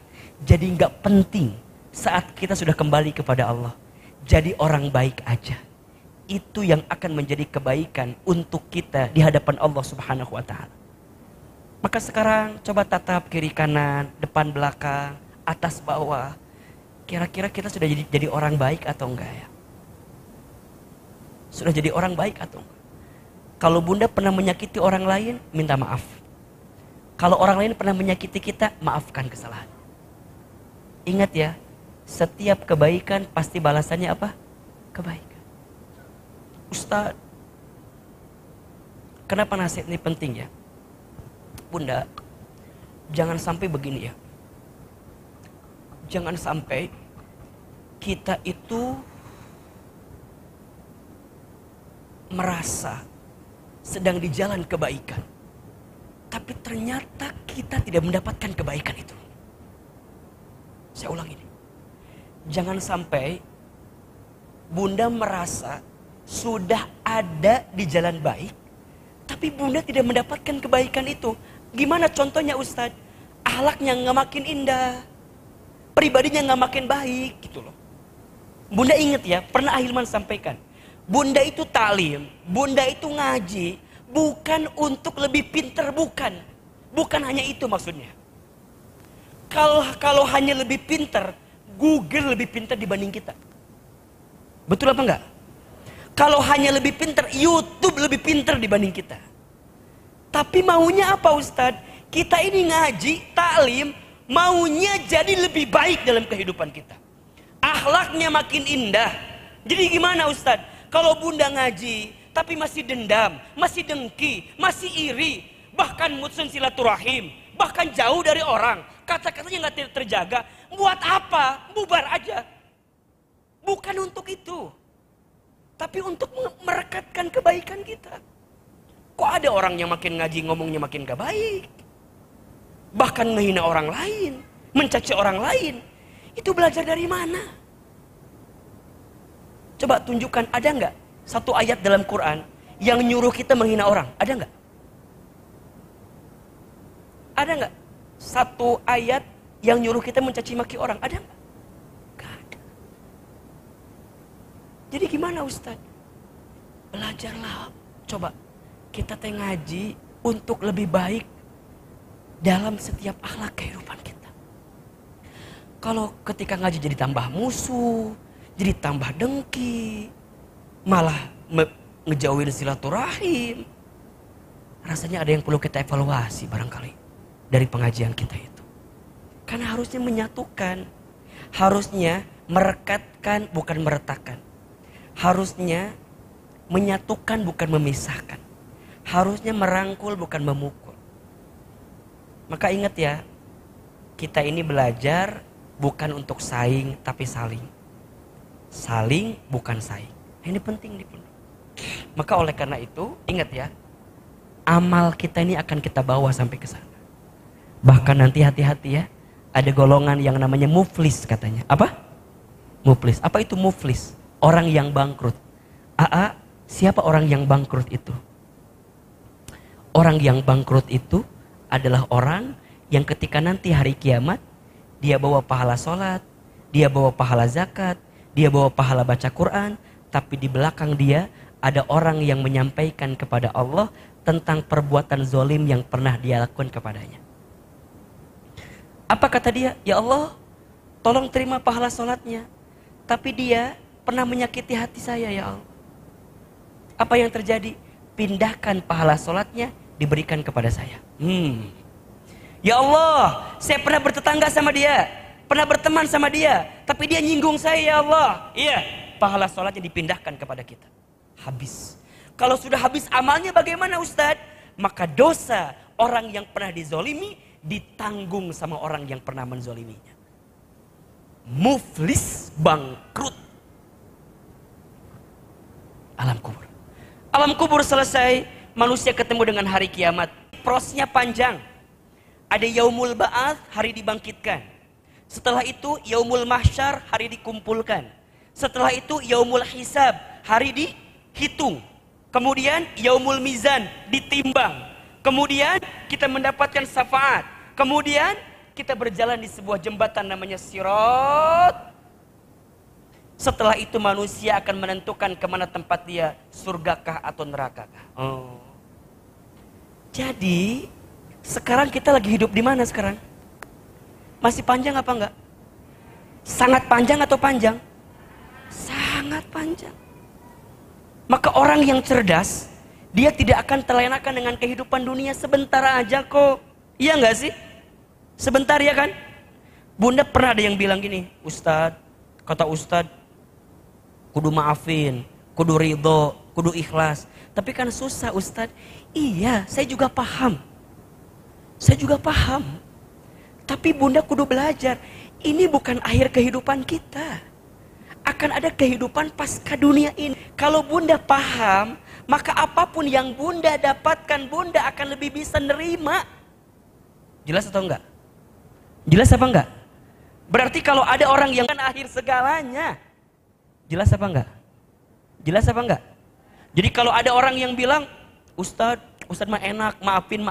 jadi nggak penting saat kita sudah kembali kepada Allah. Jadi orang baik aja. Itu yang akan menjadi kebaikan untuk kita di hadapan Allah Subhanahu wa taala. Maka sekarang coba tatap kiri kanan, depan belakang, atas bawah. Kira-kira kita sudah jadi orang baik atau enggak ya? Sudah jadi orang baik atau enggak? Kalau bunda pernah menyakiti orang lain, minta maaf. Kalau orang lain pernah menyakiti kita, maafkan kesalahan. Ingat ya, setiap kebaikan pasti balasannya apa? Kebaikan. Ustaz, kenapa nasihat ini penting ya? Bunda, jangan sampai begini ya. Jangan sampai kita itu merasa sedang di jalan kebaikan, tapi ternyata kita tidak mendapatkan kebaikan itu. Saya ulang ini. Jangan sampai bunda merasa sudah ada di jalan baik, tapi bunda tidak mendapatkan kebaikan itu. Gimana contohnya Ustadz? Akhlaknya nggak makin indah, pribadinya nggak makin baik gitu loh. Bunda ingat ya, pernah Ahilman sampaikan, bunda itu taklim, bunda itu ngaji, bukan untuk lebih pinter, bukan hanya itu maksudnya. Kalau hanya lebih pinter, Google lebih pinter dibanding kita. Betul apa enggak? Kalau hanya lebih pinter, YouTube lebih pinter dibanding kita. Tapi maunya apa Ustadz? Kita ini ngaji, taklim, maunya jadi lebih baik dalam kehidupan kita. Akhlaknya makin indah. Jadi gimana Ustadz? Kalau bunda ngaji, tapi masih dendam, masih dengki, masih iri, bahkan mutusin silaturahim, bahkan jauh dari orang, kata-katanya nggak terjaga, buat apa? Bubar aja. Bukan untuk itu, tapi untuk merekatkan kebaikan kita. Kok ada orang yang makin ngaji ngomongnya makin gak baik, bahkan menghina orang lain, mencaci orang lain. Itu belajar dari mana? Coba tunjukkan, ada nggak satu ayat dalam Quran yang nyuruh kita menghina orang? Ada nggak? Ada nggak satu ayat yang nyuruh kita mencaci maki orang? Ada nggak? Gak ada. Jadi gimana Ustadz? Belajarlah. Coba kita ngaji untuk lebih baik dalam setiap akhlak kehidupan kita. Kalau ketika ngaji jadi tambah musuh, jadi tambah dengki, malah ngejauhin silaturahim, rasanya ada yang perlu kita evaluasi barangkali dari pengajian kita itu. Karena harusnya menyatukan, harusnya merekatkan bukan meretakkan, harusnya menyatukan bukan memisahkan, harusnya merangkul bukan memukul. Maka ingat ya, kita ini belajar bukan untuk saing tapi saling. Saling bukan saing. Ini penting nih. Maka oleh karena itu, ingat ya, amal kita ini akan kita bawa sampai ke sana. Bahkan nanti hati-hati ya, ada golongan yang namanya muflis katanya. Apa? Muflis. Apa itu muflis? Orang yang bangkrut. Siapa orang yang bangkrut itu? Orang yang bangkrut itu adalah orang yang ketika nanti hari kiamat, dia bawa pahala sholat, dia bawa pahala zakat, dia bawa pahala baca Quran, tapi di belakang dia ada orang yang menyampaikan kepada Allah tentang perbuatan zolim yang pernah dia lakukan kepadanya. Apa kata dia? Ya Allah, tolong terima pahala sholatnya, tapi dia pernah menyakiti hati saya ya Allah. Apa yang terjadi? Pindahkan pahala sholatnya, diberikan kepada saya. Ya Allah, saya pernah bertetangga sama dia, pernah berteman sama dia, tapi dia nyinggung saya ya Allah. Iya, pahala sholatnya dipindahkan kepada kita. Habis. Kalau sudah habis amalnya bagaimana Ustadz? Maka dosa orang yang pernah dizolimi ditanggung sama orang yang pernah menzoliminya. Muflis, bangkrut. Alam kubur. Alam kubur selesai, manusia ketemu dengan hari kiamat. Prosesnya panjang. Ada yaumul ba'ats, hari dibangkitkan. Setelah itu yaumul mahsyar, hari dikumpulkan. Setelah itu yaumul hisab, hari dihitung. Kemudian yaumul mizan, ditimbang. Kemudian kita mendapatkan syafaat. Kemudian kita berjalan di sebuah jembatan namanya sirat. Setelah itu manusia akan menentukan kemana tempat dia, surgakah atau nerakakah. Jadi Sekarang kita lagi hidup di mana sekarang? Masih panjang apa enggak? Sangat panjang atau panjang? Sangat panjang. Maka orang yang cerdas, dia tidak akan terlena dengan kehidupan dunia sebentar aja kok. Iya enggak sih? Sebentar ya kan? Bunda pernah ada yang bilang gini, Ustadz, kata Ustadz, kudu maafin, kudu ridho, kudu ikhlas. Tapi kan susah Ustadz. Iya, saya juga paham. Saya juga paham. Tapi Bunda kudu belajar. Ini bukan akhir kehidupan kita. Akan ada kehidupan pasca dunia ini. Kalau Bunda paham, maka apapun yang Bunda dapatkan, Bunda akan lebih bisa nerima. Jelas atau enggak? Jelas apa enggak? Berarti kalau ada orang yang kan akhir segalanya. Jelas apa enggak? Jelas apa enggak? Jadi kalau ada orang yang bilang, Ustadz mah enak, maafin.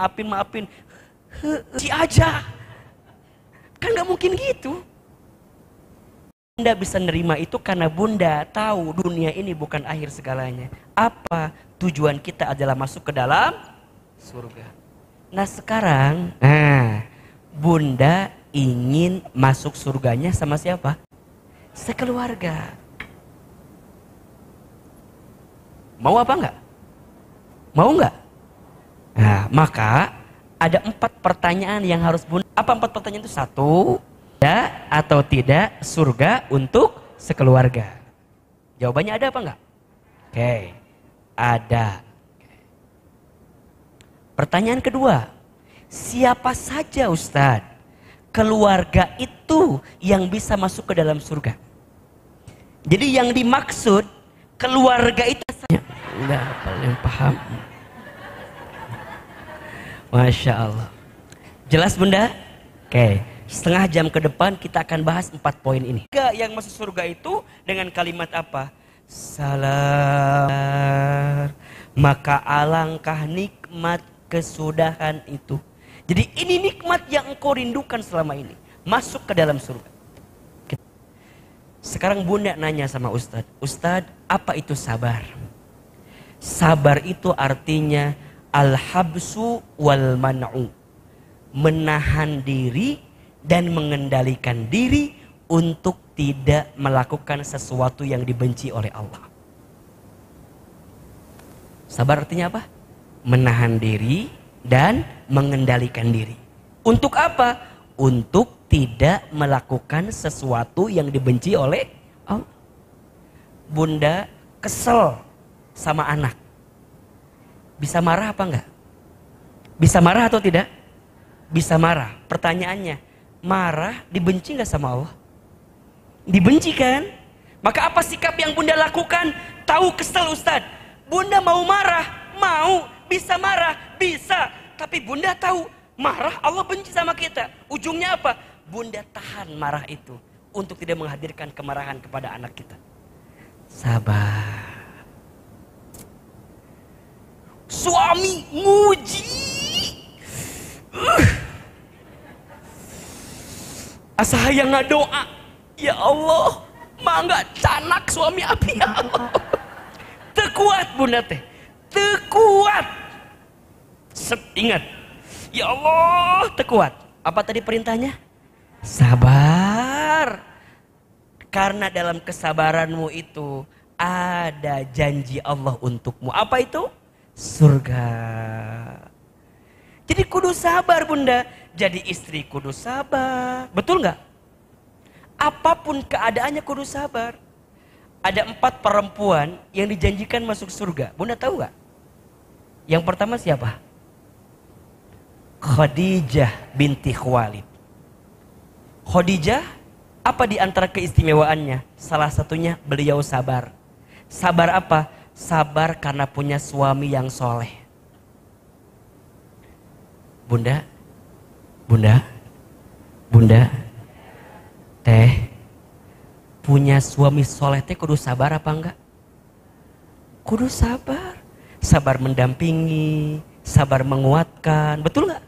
Si aja. Kan gak mungkin gitu. Bunda bisa nerima itu karena Bunda tahu dunia ini bukan akhir segalanya. Apa? Tujuan kita adalah masuk ke dalam surga. Nah sekarang, Bunda ingin masuk surganya sama siapa? Sekeluarga. Mau apa enggak? Mau enggak? Nah, maka ada 4 pertanyaan yang harus Bunda. Apa 4 pertanyaan itu? 1, ya atau tidak surga untuk sekeluarga? Jawabannya ada apa enggak? Oke, ada. Pertanyaan kedua, siapa saja Ustadz keluarga itu yang bisa masuk ke dalam surga? Jadi yang dimaksud keluarga itu enggak paling paham. Masya Allah. Jelas Bunda? Oke, setengah jam ke depan kita akan bahas 4 poin ini. Yang masuk surga itu dengan kalimat apa? Salam. Maka alangkah nikmat kesudahan itu. Jadi ini nikmat yang engkau rindukan selama ini. Masuk ke dalam surga. Sekarang Bunda nanya sama Ustadz. Ustadz, apa itu sabar? Sabar itu artinya al-habsu wal man'u. Menahan diri dan mengendalikan diri untuk tidak melakukan sesuatu yang dibenci oleh Allah. Sabar artinya apa? Menahan diri dan mengendalikan diri. Untuk apa? Untuk tidak melakukan sesuatu yang dibenci oleh Allah. Bunda kesel sama anak. Bisa marah apa enggak? Bisa marah atau tidak? Bisa marah. Pertanyaannya, marah dibenci enggak sama Allah? Dibenci kan? Maka apa sikap yang Bunda lakukan? Tahu kesel Ustadz. Bunda mau marah? Mau. Bisa marah? Bisa. Tapi Bunda tahu marah Allah benci sama kita. Ujungnya apa? Bunda tahan marah itu untuk tidak menghadirkan kemarahan kepada anak kita. Sabar. Suami nguji. Asa hayang ngadoa. Ya Allah, mangga canak suami api ya Allah. Tekuat Bunda teh. Tekuat. Ingat. Ya Allah, tekuat. Apa tadi perintahnya? Sabar. Karena dalam kesabaranmu itu ada janji Allah untukmu. Apa itu? Surga. Jadi kudu sabar Bunda. Jadi istri kudu sabar. Betul nggak? Apapun keadaannya kudu sabar. Ada 4 perempuan yang dijanjikan masuk surga. Bunda tahu nggak? Yang pertama siapa? Khadijah binti Khuwailid. Khadijah, apa di antara keistimewaannya? Salah satunya beliau sabar. Sabar apa? Sabar karena punya suami yang soleh. Bunda, teh, punya suami soleh teh kudu sabar apa enggak? Kudu sabar. Sabar mendampingi, sabar menguatkan, betul nggak?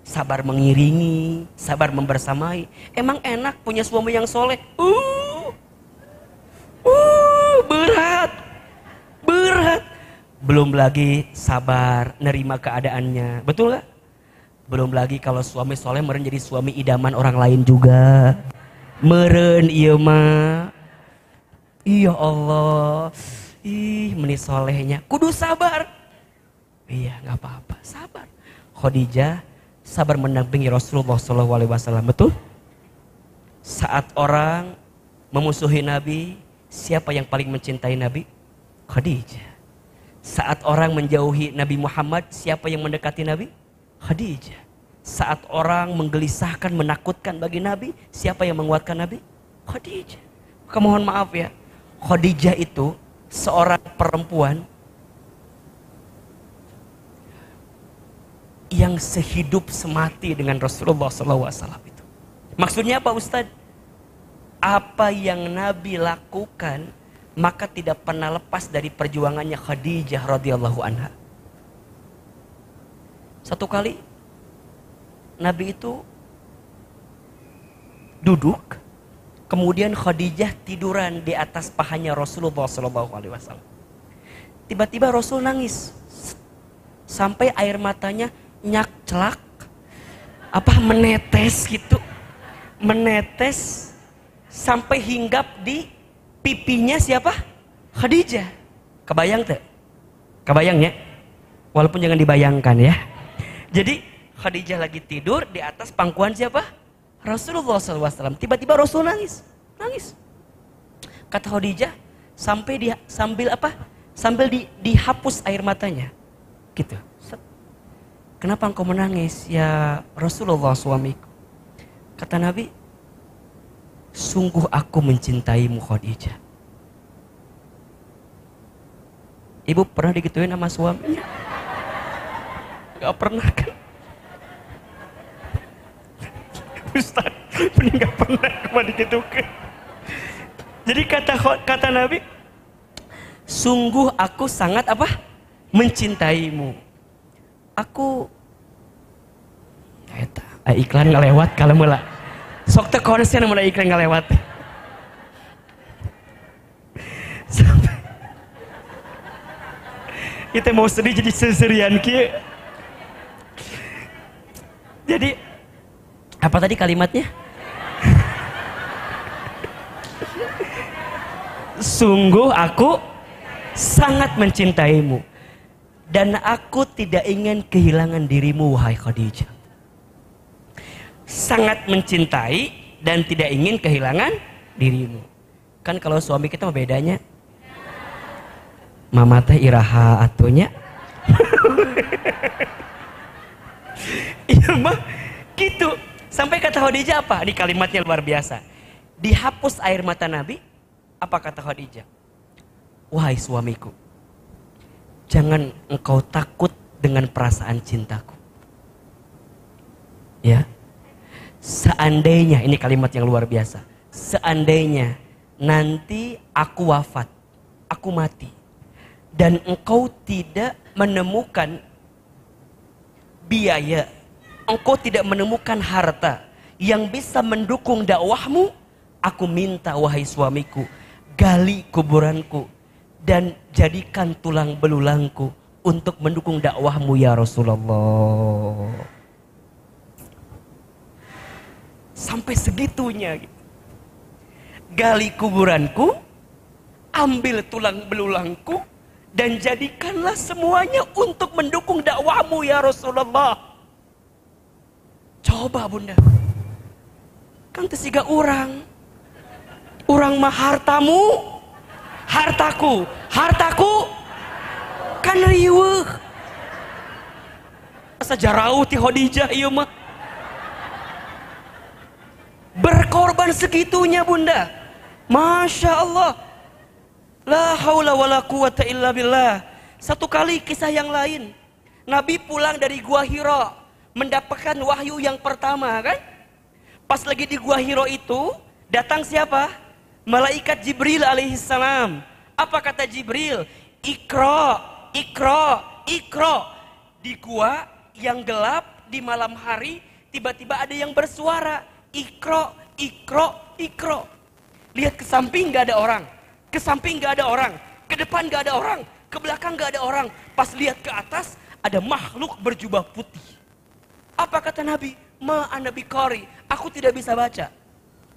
Sabar mengiringi, sabar membersamai. Emang enak punya suami yang soleh? Berat. Belum lagi sabar nerima keadaannya, betul nggak? Belum lagi kalau suami soleh meren jadi suami idaman orang lain juga. Meren iya mah. Iya Allah. Ih meni solehnya. Kudu sabar. Iya nggak apa-apa. Sabar. Khadijah sabar mendampingi Rasulullah SAW. Betul? Saat orang memusuhi Nabi, siapa yang paling mencintai Nabi? Khadijah. Saat orang menjauhi Nabi Muhammad, siapa yang mendekati Nabi? Khadijah. Saat orang menggelisahkan, menakutkan bagi Nabi, siapa yang menguatkan Nabi? Khadijah. Maka mohon maaf ya, Khadijah itu seorang perempuan yang sehidup semati dengan Rasulullah SAW itu. Maksudnya apa Ustadz? Apa yang Nabi lakukan maka tidak pernah lepas dari perjuangannya Khadijah radhiyallahu anha. Satu kali Nabi itu duduk, kemudian Khadijah tiduran di atas pahanya Rasulullah SAW. Tiba-tiba Rasul nangis sampai air matanya nyak celak, menetes gitu, menetes sampai hinggap di pipinya siapa? Khadijah. Kebayang tuh? Kebayang ya? Walaupun jangan dibayangkan ya. Jadi Khadijah lagi tidur di atas pangkuan siapa? Rasulullah SAW. Tiba-tiba Rasul nangis, nangis. Kata Khadijah sambil dihapus air matanya, gitu. Kenapa engkau menangis ya Rasulullah suamiku? Kata Nabi, sungguh aku mencintaimu Khadijah. Ibu pernah digituin sama suaminya? Gak pernah kan? Ustaz, ini gak pernah cuma digituin. Jadi kata Nabi, sungguh aku sangat mencintaimu. Aku iklan nggak lewat kalau mula sok teh konsen mun iklan nggak lewat sampai kita mau sedih jadi seserian kieu. Jadi apa tadi kalimatnya? Sungguh aku sangat mencintaimu dan aku tidak ingin kehilangan dirimu wahai Khadijah. Sangat mencintai dan tidak ingin kehilangan dirimu. Kan kalau suami kita bedanya, mama teh iraha atunya. Iya mah gitu. Sampai kata Khadijah apa? Di kalimatnya luar biasa. Dihapus air mata Nabi, apa kata Khadijah? Wahai suamiku, jangan engkau takut dengan perasaan cintaku. Ya. Seandainya, ini kalimat yang luar biasa. Seandainya nanti aku wafat, aku mati, dan engkau tidak menemukan biaya, engkau tidak menemukan harta yang bisa mendukung dakwahmu, aku minta wahai suamiku, gali kuburanku dan jadikan tulang belulangku untuk mendukung dakwahmu ya Rasulullah. Sampai segitunya gitu. Gali kuburanku, ambil tulang belulangku, dan jadikanlah semuanya untuk mendukung dakwahmu ya Rasulullah. Coba bunda, kan tesiga orang mah hartamu, hartaku kan riweuh. Sajarau ti Khadijah ieu mah. Berkorban segitunya bunda. Masya Allah. La haula wala quwata illa billah. Satu kali kisah yang lain. Nabi pulang dari Gua Hira. Mendapatkan wahyu yang pertama kan. Pas lagi di Gua Hira itu. Datang siapa? Malaikat Jibril alaihissalam. Apa kata Jibril? Iqra, Iqra, Iqra. Di gua yang gelap di malam hari. Tiba-tiba ada yang bersuara. Iqra, Iqra, Iqra. Lihat ke samping gak ada orang, ke samping gak ada orang, ke depan gak ada orang, ke belakang gak ada orang. Pas lihat ke atas ada makhluk berjubah putih. Apa kata Nabi? Ma ana biqari, aku tidak bisa baca.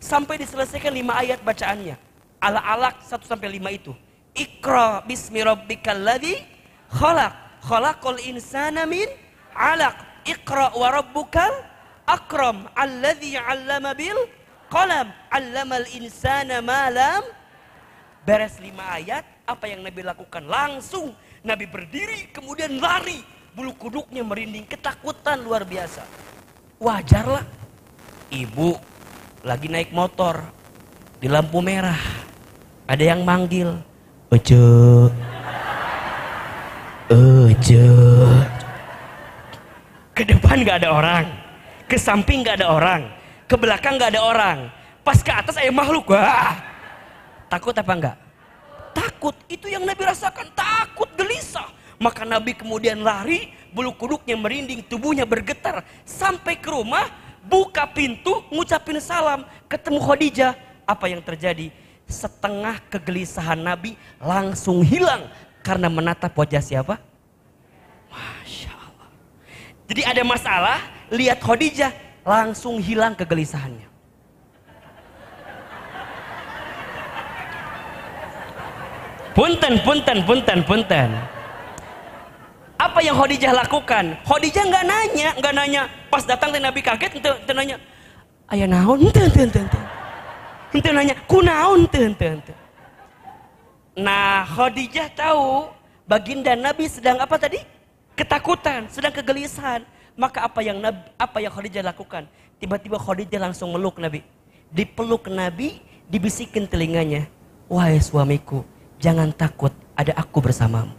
Sampai diselesaikan 5 ayat bacaannya. Al-Alaq 1 sampai 5 itu. Iqra bismi rabbikal ladzi khalaq. Khalaqal insana min 'alaq. Iqra wa rabbukal akram. Alladzi 'allama bil qalam. 'Allamal insana ma lam. Beres 5 ayat, apa yang Nabi lakukan? Langsung Nabi berdiri, kemudian lari. Bulu kuduknya merinding, ketakutan luar biasa. Wajarlah. Ibu lagi naik motor di lampu merah. Ada yang manggil, Ece, Ece. Ke depan gak ada orang, ke samping gak ada orang, ke belakang gak ada orang. Pas ke atas ada makhluk. Wah, takut apa enggak? Takut. Itu yang Nabi rasakan, takut, gelisah. Maka Nabi kemudian lari, bulu kuduknya merinding, tubuhnya bergetar. Sampai ke rumah, buka pintu, ngucapin salam, ketemu Khadijah. Apa yang terjadi? Setengah kegelisahan Nabi langsung hilang karena menatap wajah siapa? Masya Allah. Jadi ada masalah, lihat Khadijah, langsung hilang kegelisahannya. Punten. Apa yang Khadijah lakukan? Khadijah nggak nanya. Pas datang Nabi kaget, ente nanya, ayah naon? Ente nanya, kunaon? Nah, Khadijah tahu baginda Nabi sedang apa tadi? Ketakutan, sedang kegelisahan. Maka apa yang Khadijah lakukan? Tiba-tiba Khadijah langsung meluk Nabi. Dipeluk Nabi, dibisikin telinganya, wahai suamiku, jangan takut, ada aku bersamamu.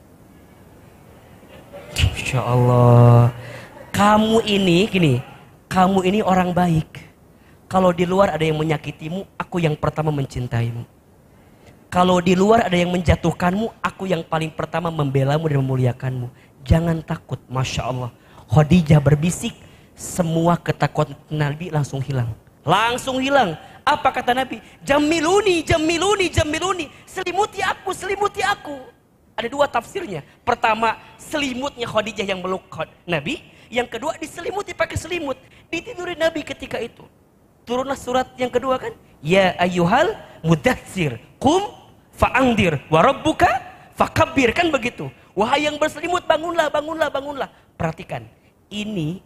Insya Allah. Kamu ini orang baik. Kalau di luar ada yang menyakitimu, aku yang pertama mencintaimu. Kalau di luar ada yang menjatuhkanmu, aku yang paling pertama membelamu dan memuliakanmu. Jangan takut. Masya Allah. Khadijah berbisik, semua ketakutan Nabi langsung hilang. Langsung hilang. Apa kata Nabi? Jamiluni. Selimuti aku. Ada 2 tafsirnya. Pertama, selimutnya Khadijah yang meluk Nabi. Yang kedua, diselimuti pakai selimut. Ditidurin Nabi ketika itu. Turunlah surat yang kedua kan? Ya ayyuhal mudaththir, qum fa'andir, wa rabbuka fakabbir. Kan begitu. Wahai yang berselimut, bangunlah. Perhatikan. Ini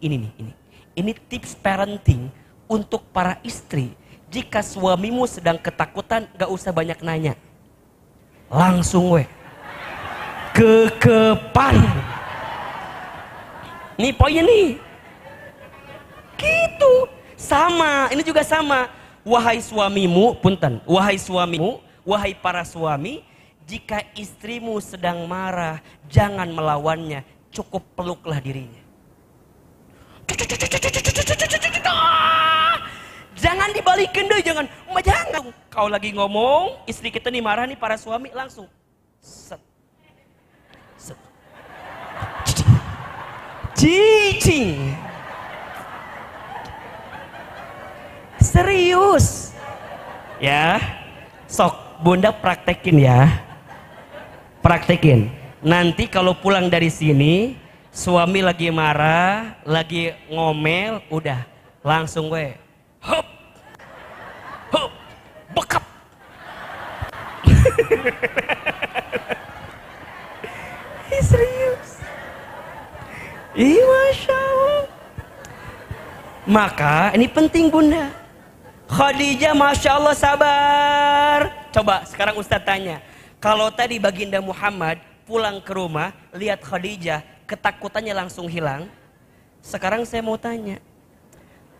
tips parenting untuk para istri. Jika suamimu sedang ketakutan, gak usah banyak nanya. Langsung kekepan. Nih poinnya nih. Gitu. Sama, ini juga sama. Wahai suamimu, wahai para suami, jika istrimu sedang marah, jangan melawannya, cukup peluklah dirinya. Jangan dibalikin deh, jangan. Kau lagi ngomong, istri kita nih marah nih, para suami langsung. Set. Cicing. Serius. Ya. Sok Bunda praktekin ya. Praktekin. Nanti kalau pulang dari sini, suami lagi marah, lagi ngomel, udah langsung hop. Bekap. Serius. Masya Allah. Maka ini penting Bunda. Khadijah Masya Allah sabar. Coba sekarang Ustaz tanya. Kalau tadi baginda Muhammad pulang ke rumah, lihat Khadijah, ketakutannya langsung hilang. Sekarang saya mau tanya.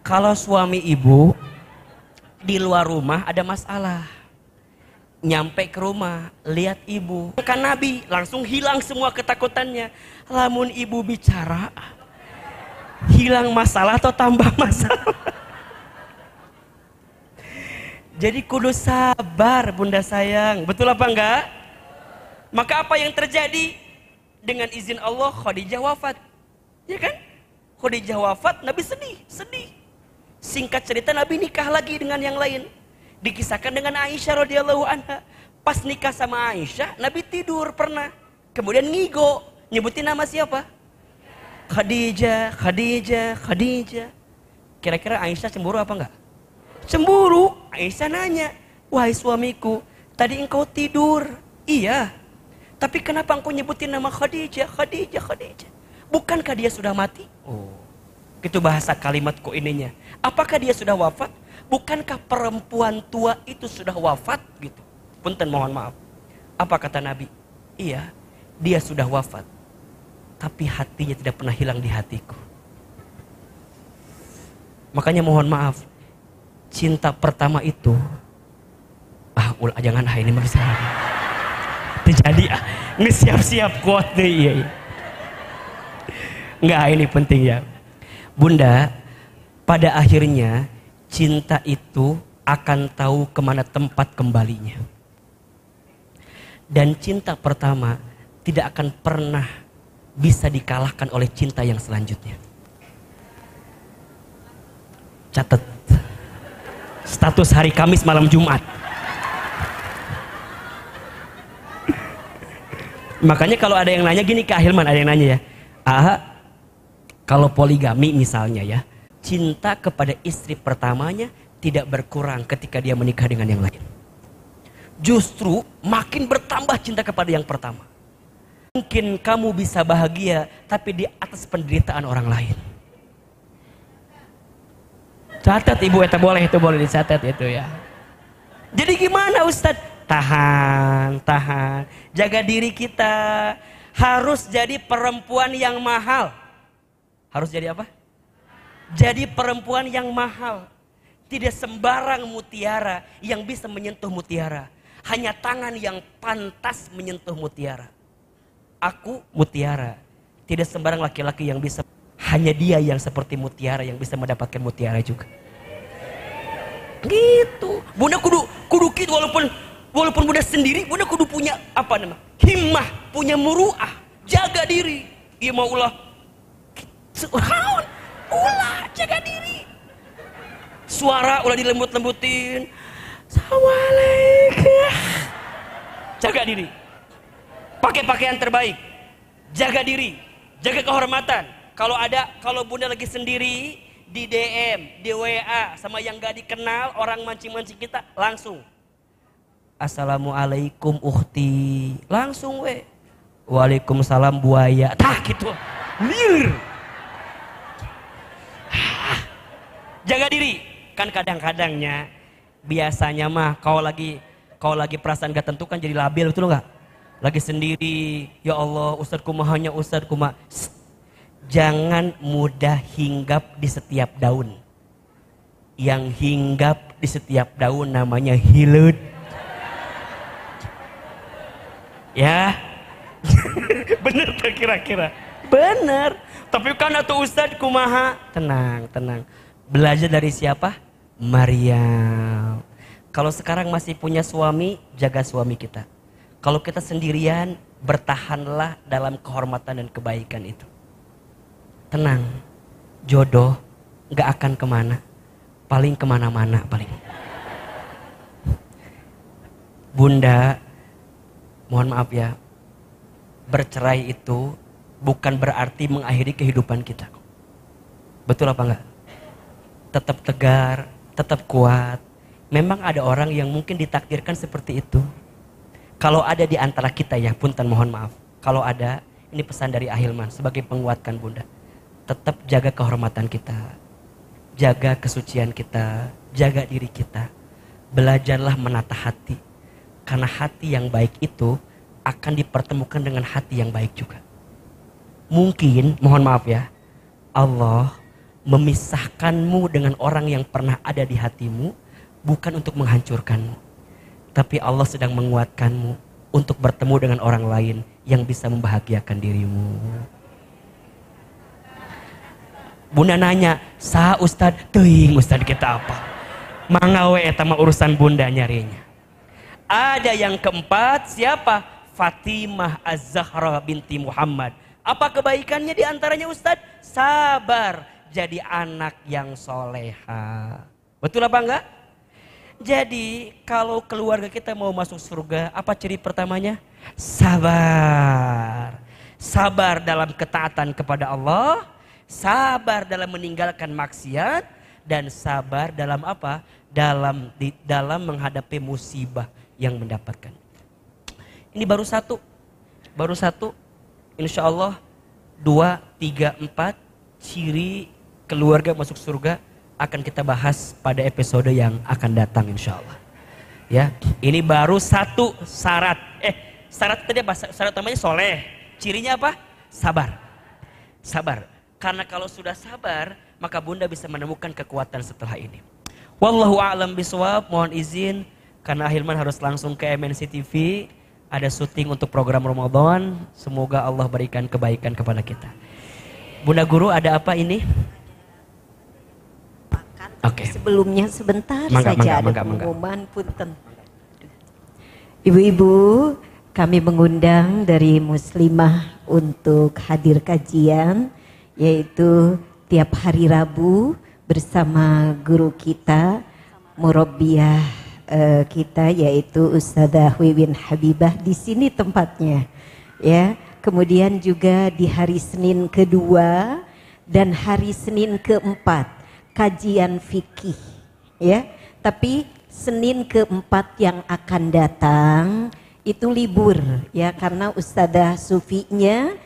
Kalau suami ibu di luar rumah ada masalah. Nyampe ke rumah, lihat ibu. Kan Nabi langsung hilang semua ketakutannya. Lamun ibu bicara, hilang masalah atau tambah masalah? Jadi kudu sabar Bunda sayang. Betul apa enggak? Maka apa yang terjadi? Dengan izin Allah Khadijah wafat. Ya kan? Khadijah wafat, Nabi sedih. Singkat cerita Nabi nikah lagi dengan yang lain. Dikisahkan dengan Aisyah radhiyallahu anha. Pas nikah sama Aisyah, Nabi tidur pernah. Kemudian ngigo. Nyebutin nama siapa? Khadijah, Khadijah, Khadijah. Kira-kira Aisyah cemburu apa enggak? Cemburu. Aisyah nanya, wahai suamiku, tadi engkau tidur. Iya. Tapi kenapa engkau nyebutin nama Khadijah, Khadijah, Khadijah? Bukankah dia sudah mati? Oh, itu bahasa kalimat kok ininya. Apakah dia sudah wafat? Bukankah perempuan tua itu sudah wafat? Gitu. Punten, mohon maaf. Apa kata Nabi? Iya, dia sudah wafat. Tapi hatinya tidak pernah hilang di hatiku. Makanya mohon maaf, cinta pertama itu, jangan ini bisa. Terjadi, ini siap-siap kuat deh, iya. Enggak, ini penting ya. Bunda, pada akhirnya cinta itu akan tahu kemana tempat kembalinya. Dan cinta pertama tidak akan pernah bisa dikalahkan oleh cinta yang selanjutnya. Catat. Status hari Kamis malam Jumat. Makanya kalau ada yang nanya gini, Kak Hilman, ada yang nanya ya. Kalau poligami misalnya ya, cinta kepada istri pertamanya tidak berkurang ketika dia menikah dengan yang lain. Justru makin bertambah cinta kepada yang pertama. Mungkin kamu bisa bahagia tapi di atas penderitaan orang lain. Catat ibu, itu boleh dicatat itu ya. Jadi gimana Ustadz? Tahan. Jaga diri kita. Harus jadi perempuan yang mahal. Harus jadi apa? Jadi perempuan yang mahal. Tidak sembarang mutiara yang bisa menyentuh mutiara. Hanya tangan yang pantas menyentuh mutiara. Aku mutiara. Tidak sembarang laki-laki yang bisa. Hanya dia yang seperti mutiara yang bisa mendapatkan mutiara juga. Gitu. Bunda kudu gitu, walaupun bunda sendiri, bunda kudu punya apa nama? Himmah, punya muruah, jaga diri. Iya mau ulah jaga diri. Suara ulah dilembut-lembutin. Assalamualaikum. Jaga diri. Pakai pakaian terbaik. Jaga diri, jaga kehormatan. Kalau bunda lagi sendiri di DM, di WA sama yang gak dikenal, orang mancing-mancing kita, langsung Assalamualaikum ukhti, langsung Waalaikumsalam buaya, gitu. Liur. Jaga diri. Kan kadang-kadangnya biasanya mah kalau lagi perasaan gak tentu kan jadi labil, betul nggak? Lagi sendiri, ya Allah, Ustadz kumahanya, Ustadz kumah. Jangan mudah hinggap di setiap daun. Yang hinggap di setiap daun namanya hilut. Ya, bener tuh kira-kira. Bener. Tapi kan atau Ustadz kumaha. Tenang. Belajar dari siapa? Maryam. Kalau sekarang masih punya suami, jaga suami kita. Kalau kita sendirian, bertahanlah dalam kehormatan dan kebaikan itu. Tenang, jodoh gak akan kemana, paling kemana-mana paling. Bunda, mohon maaf ya, bercerai itu bukan berarti mengakhiri kehidupan kita. Betul apa enggak? Tetap tegar, tetap kuat. Memang ada orang yang mungkin ditakdirkan seperti itu. Kalau ada di antara kita ya, punten mohon maaf. Kalau ada, ini pesan dari Ahilman sebagai penguatkan Bunda. Tetap jaga kehormatan kita, jaga kesucian kita, jaga diri kita. Belajarlah menata hati, karena hati yang baik itu akan dipertemukan dengan hati yang baik juga. Mungkin, mohon maaf ya, Allah memisahkanmu dengan orang yang pernah ada di hatimu bukan untuk menghancurkanmu, tapi Allah sedang menguatkanmu untuk bertemu dengan orang lain yang bisa membahagiakan dirimu. Bunda nanya, sah Ustad? Teuing Ustad kita apa? Mangawe etama urusan bunda nyarinya. Ada yang keempat, siapa? Fatimah Az-Zahra binti Muhammad. Apa kebaikannya diantaranya Ustad? Sabar, jadi anak yang soleha. Betul apa enggak? Jadi kalau keluarga kita mau masuk surga, apa ciri pertamanya? Sabar. Sabar dalam ketaatan kepada Allah, sabar dalam meninggalkan maksiat, dan sabar dalam apa? Dalam menghadapi musibah yang mendapatkan. Ini baru satu. Insya Allah 2, 3, 4 ciri keluarga masuk surga akan kita bahas pada episode yang akan datang insya Allah. Ya, ini baru satu syarat. Syarat tadi apa? Syarat namanya soleh. Cirinya apa? Sabar. Sabar. Karena kalau sudah sabar, maka Bunda bisa menemukan kekuatan setelah ini. Wallahu a'lam bishawab. Mohon izin karena Ahilman harus langsung ke MNC TV. Ada syuting untuk program Ramadan. Semoga Allah berikan kebaikan kepada kita. Bunda Guru, ada apa ini? Okay. Sebelumnya sebentar saja ada pengumuman punten. Ibu-ibu, kami mengundang dari Muslimah untuk hadir kajian, yaitu tiap hari Rabu bersama guru kita, murabbiyah kita, yaitu Ustadzah Wiwin Habibah. Di sini tempatnya, ya. Kemudian juga di hari Senin kedua dan hari Senin keempat kajian fikih, ya. Tapi Senin keempat yang akan datang itu libur, ya, karena Ustadzah Sufinya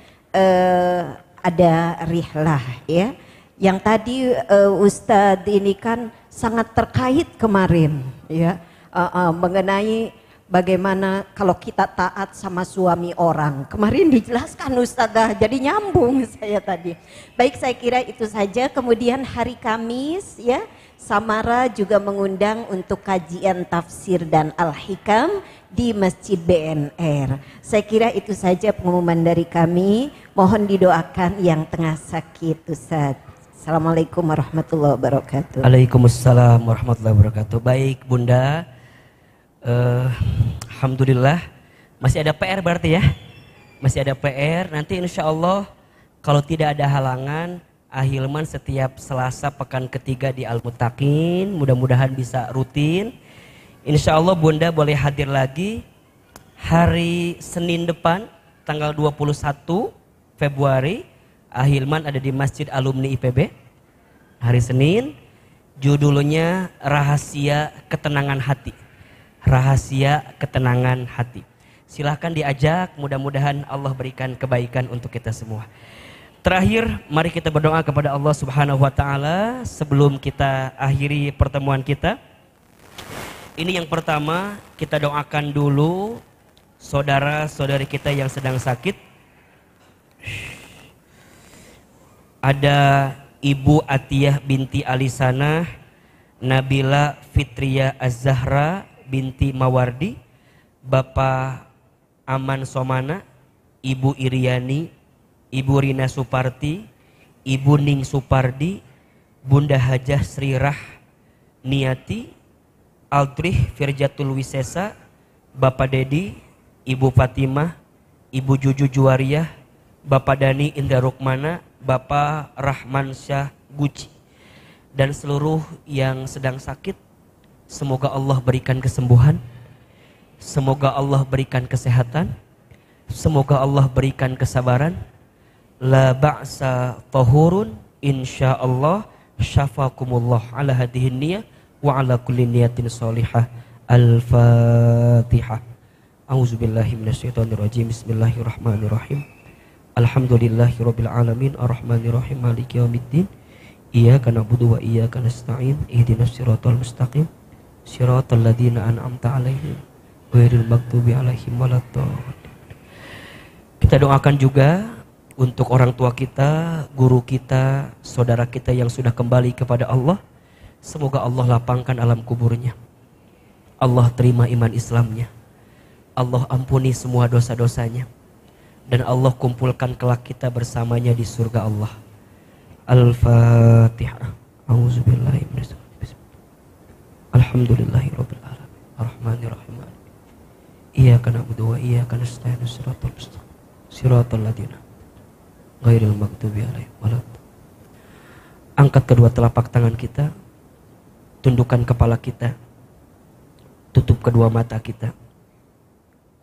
ada rihlah, ya. Yang tadi Ustadz ini kan sangat terkait kemarin, ya, mengenai bagaimana kalau kita taat sama suami orang. Kemarin dijelaskan Ustadzah, jadi nyambung saya tadi. Baik, saya kira itu saja. Kemudian hari Kamis, ya, Samara juga mengundang untuk kajian tafsir dan al-hikam di Masjid BNR. Saya kira itu saja pengumuman dari kami. Mohon didoakan yang tengah sakit, Ustaz. Assalamualaikum warahmatullahi wabarakatuh. Waalaikumsalam warahmatullahi wabarakatuh. Baik Bunda, alhamdulillah masih ada PR berarti ya. Masih ada PR. Nanti insya Allah kalau tidak ada halangan, Ahilman setiap Selasa pekan ketiga di Al-Muttaqin, mudah-mudahan bisa rutin. Insya Allah Bunda boleh hadir lagi hari Senin depan tanggal 21 Februari. Ahilman ada di Masjid Alumni IPB hari Senin. Judulnya Rahasia Ketenangan Hati. Rahasia ketenangan hati. Silahkan diajak, mudah-mudahan Allah berikan kebaikan untuk kita semua. Terakhir, mari kita berdoa kepada Allah Subhanahu wa Ta'ala sebelum kita akhiri pertemuan kita. Ini yang pertama, kita doakan dulu saudara-saudari kita yang sedang sakit. Ada Ibu Atiyah binti Alisana, Nabila Fitria Az-Zahra binti Mawardi, Bapak Aman Somana, Ibu Iriani, Ibu Rina Suparti, Ibu Ning Supardi, Bunda Hajah Srirah Niati, Altrih Firjatul Wisesa, Bapak Dedi, Ibu Fatimah, Ibu Juju Juwariah, Bapak Dani Indra Rukmana, Bapak Rahman Syah Guci, dan seluruh yang sedang sakit. Semoga Allah berikan kesembuhan, semoga Allah berikan kesehatan, semoga Allah berikan kesabaran. La ba'sa tahurun insyaallah, syafakumullah ala hadihin niyah wa ala kulli niyatin salihah. Al-Fatihah. A'udzubillahi minasyaitonirrajim. Bismillahirrahmanirrahim. Alhamdulillahirabbil alamin arrahmanirrahim maliki yaumiddin. Iyyaka na'budu wa iyyaka nasta'in. Ihdinas siratal mustaqim. Siratal ladzina an'amta 'alaihim ghairil maghdubi 'alaihim waladdallin. Kita doakan juga untuk orang tua kita, guru kita, saudara kita yang sudah kembali kepada Allah. Semoga Allah lapangkan alam kuburnya. Allah terima iman Islamnya. Allah ampuni semua dosa-dosanya. Dan Allah kumpulkan kelak kita bersamanya di surga Allah. Al-Fatihah. A'udzubillahi minasyaitonir rajim. Alhamdulillahirabbil alamin. Arrahmanirrahim. Iyyaka na'budu wa iyyaka nasta'in. Shiratal mustaqim. Shiratal ladzina ghairil maghdubi 'alaihim waladdallin. Angkat kedua telapak tangan kita. Tundukkan kepala kita. Tutup kedua mata kita.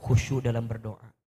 Khusyuk dalam berdoa.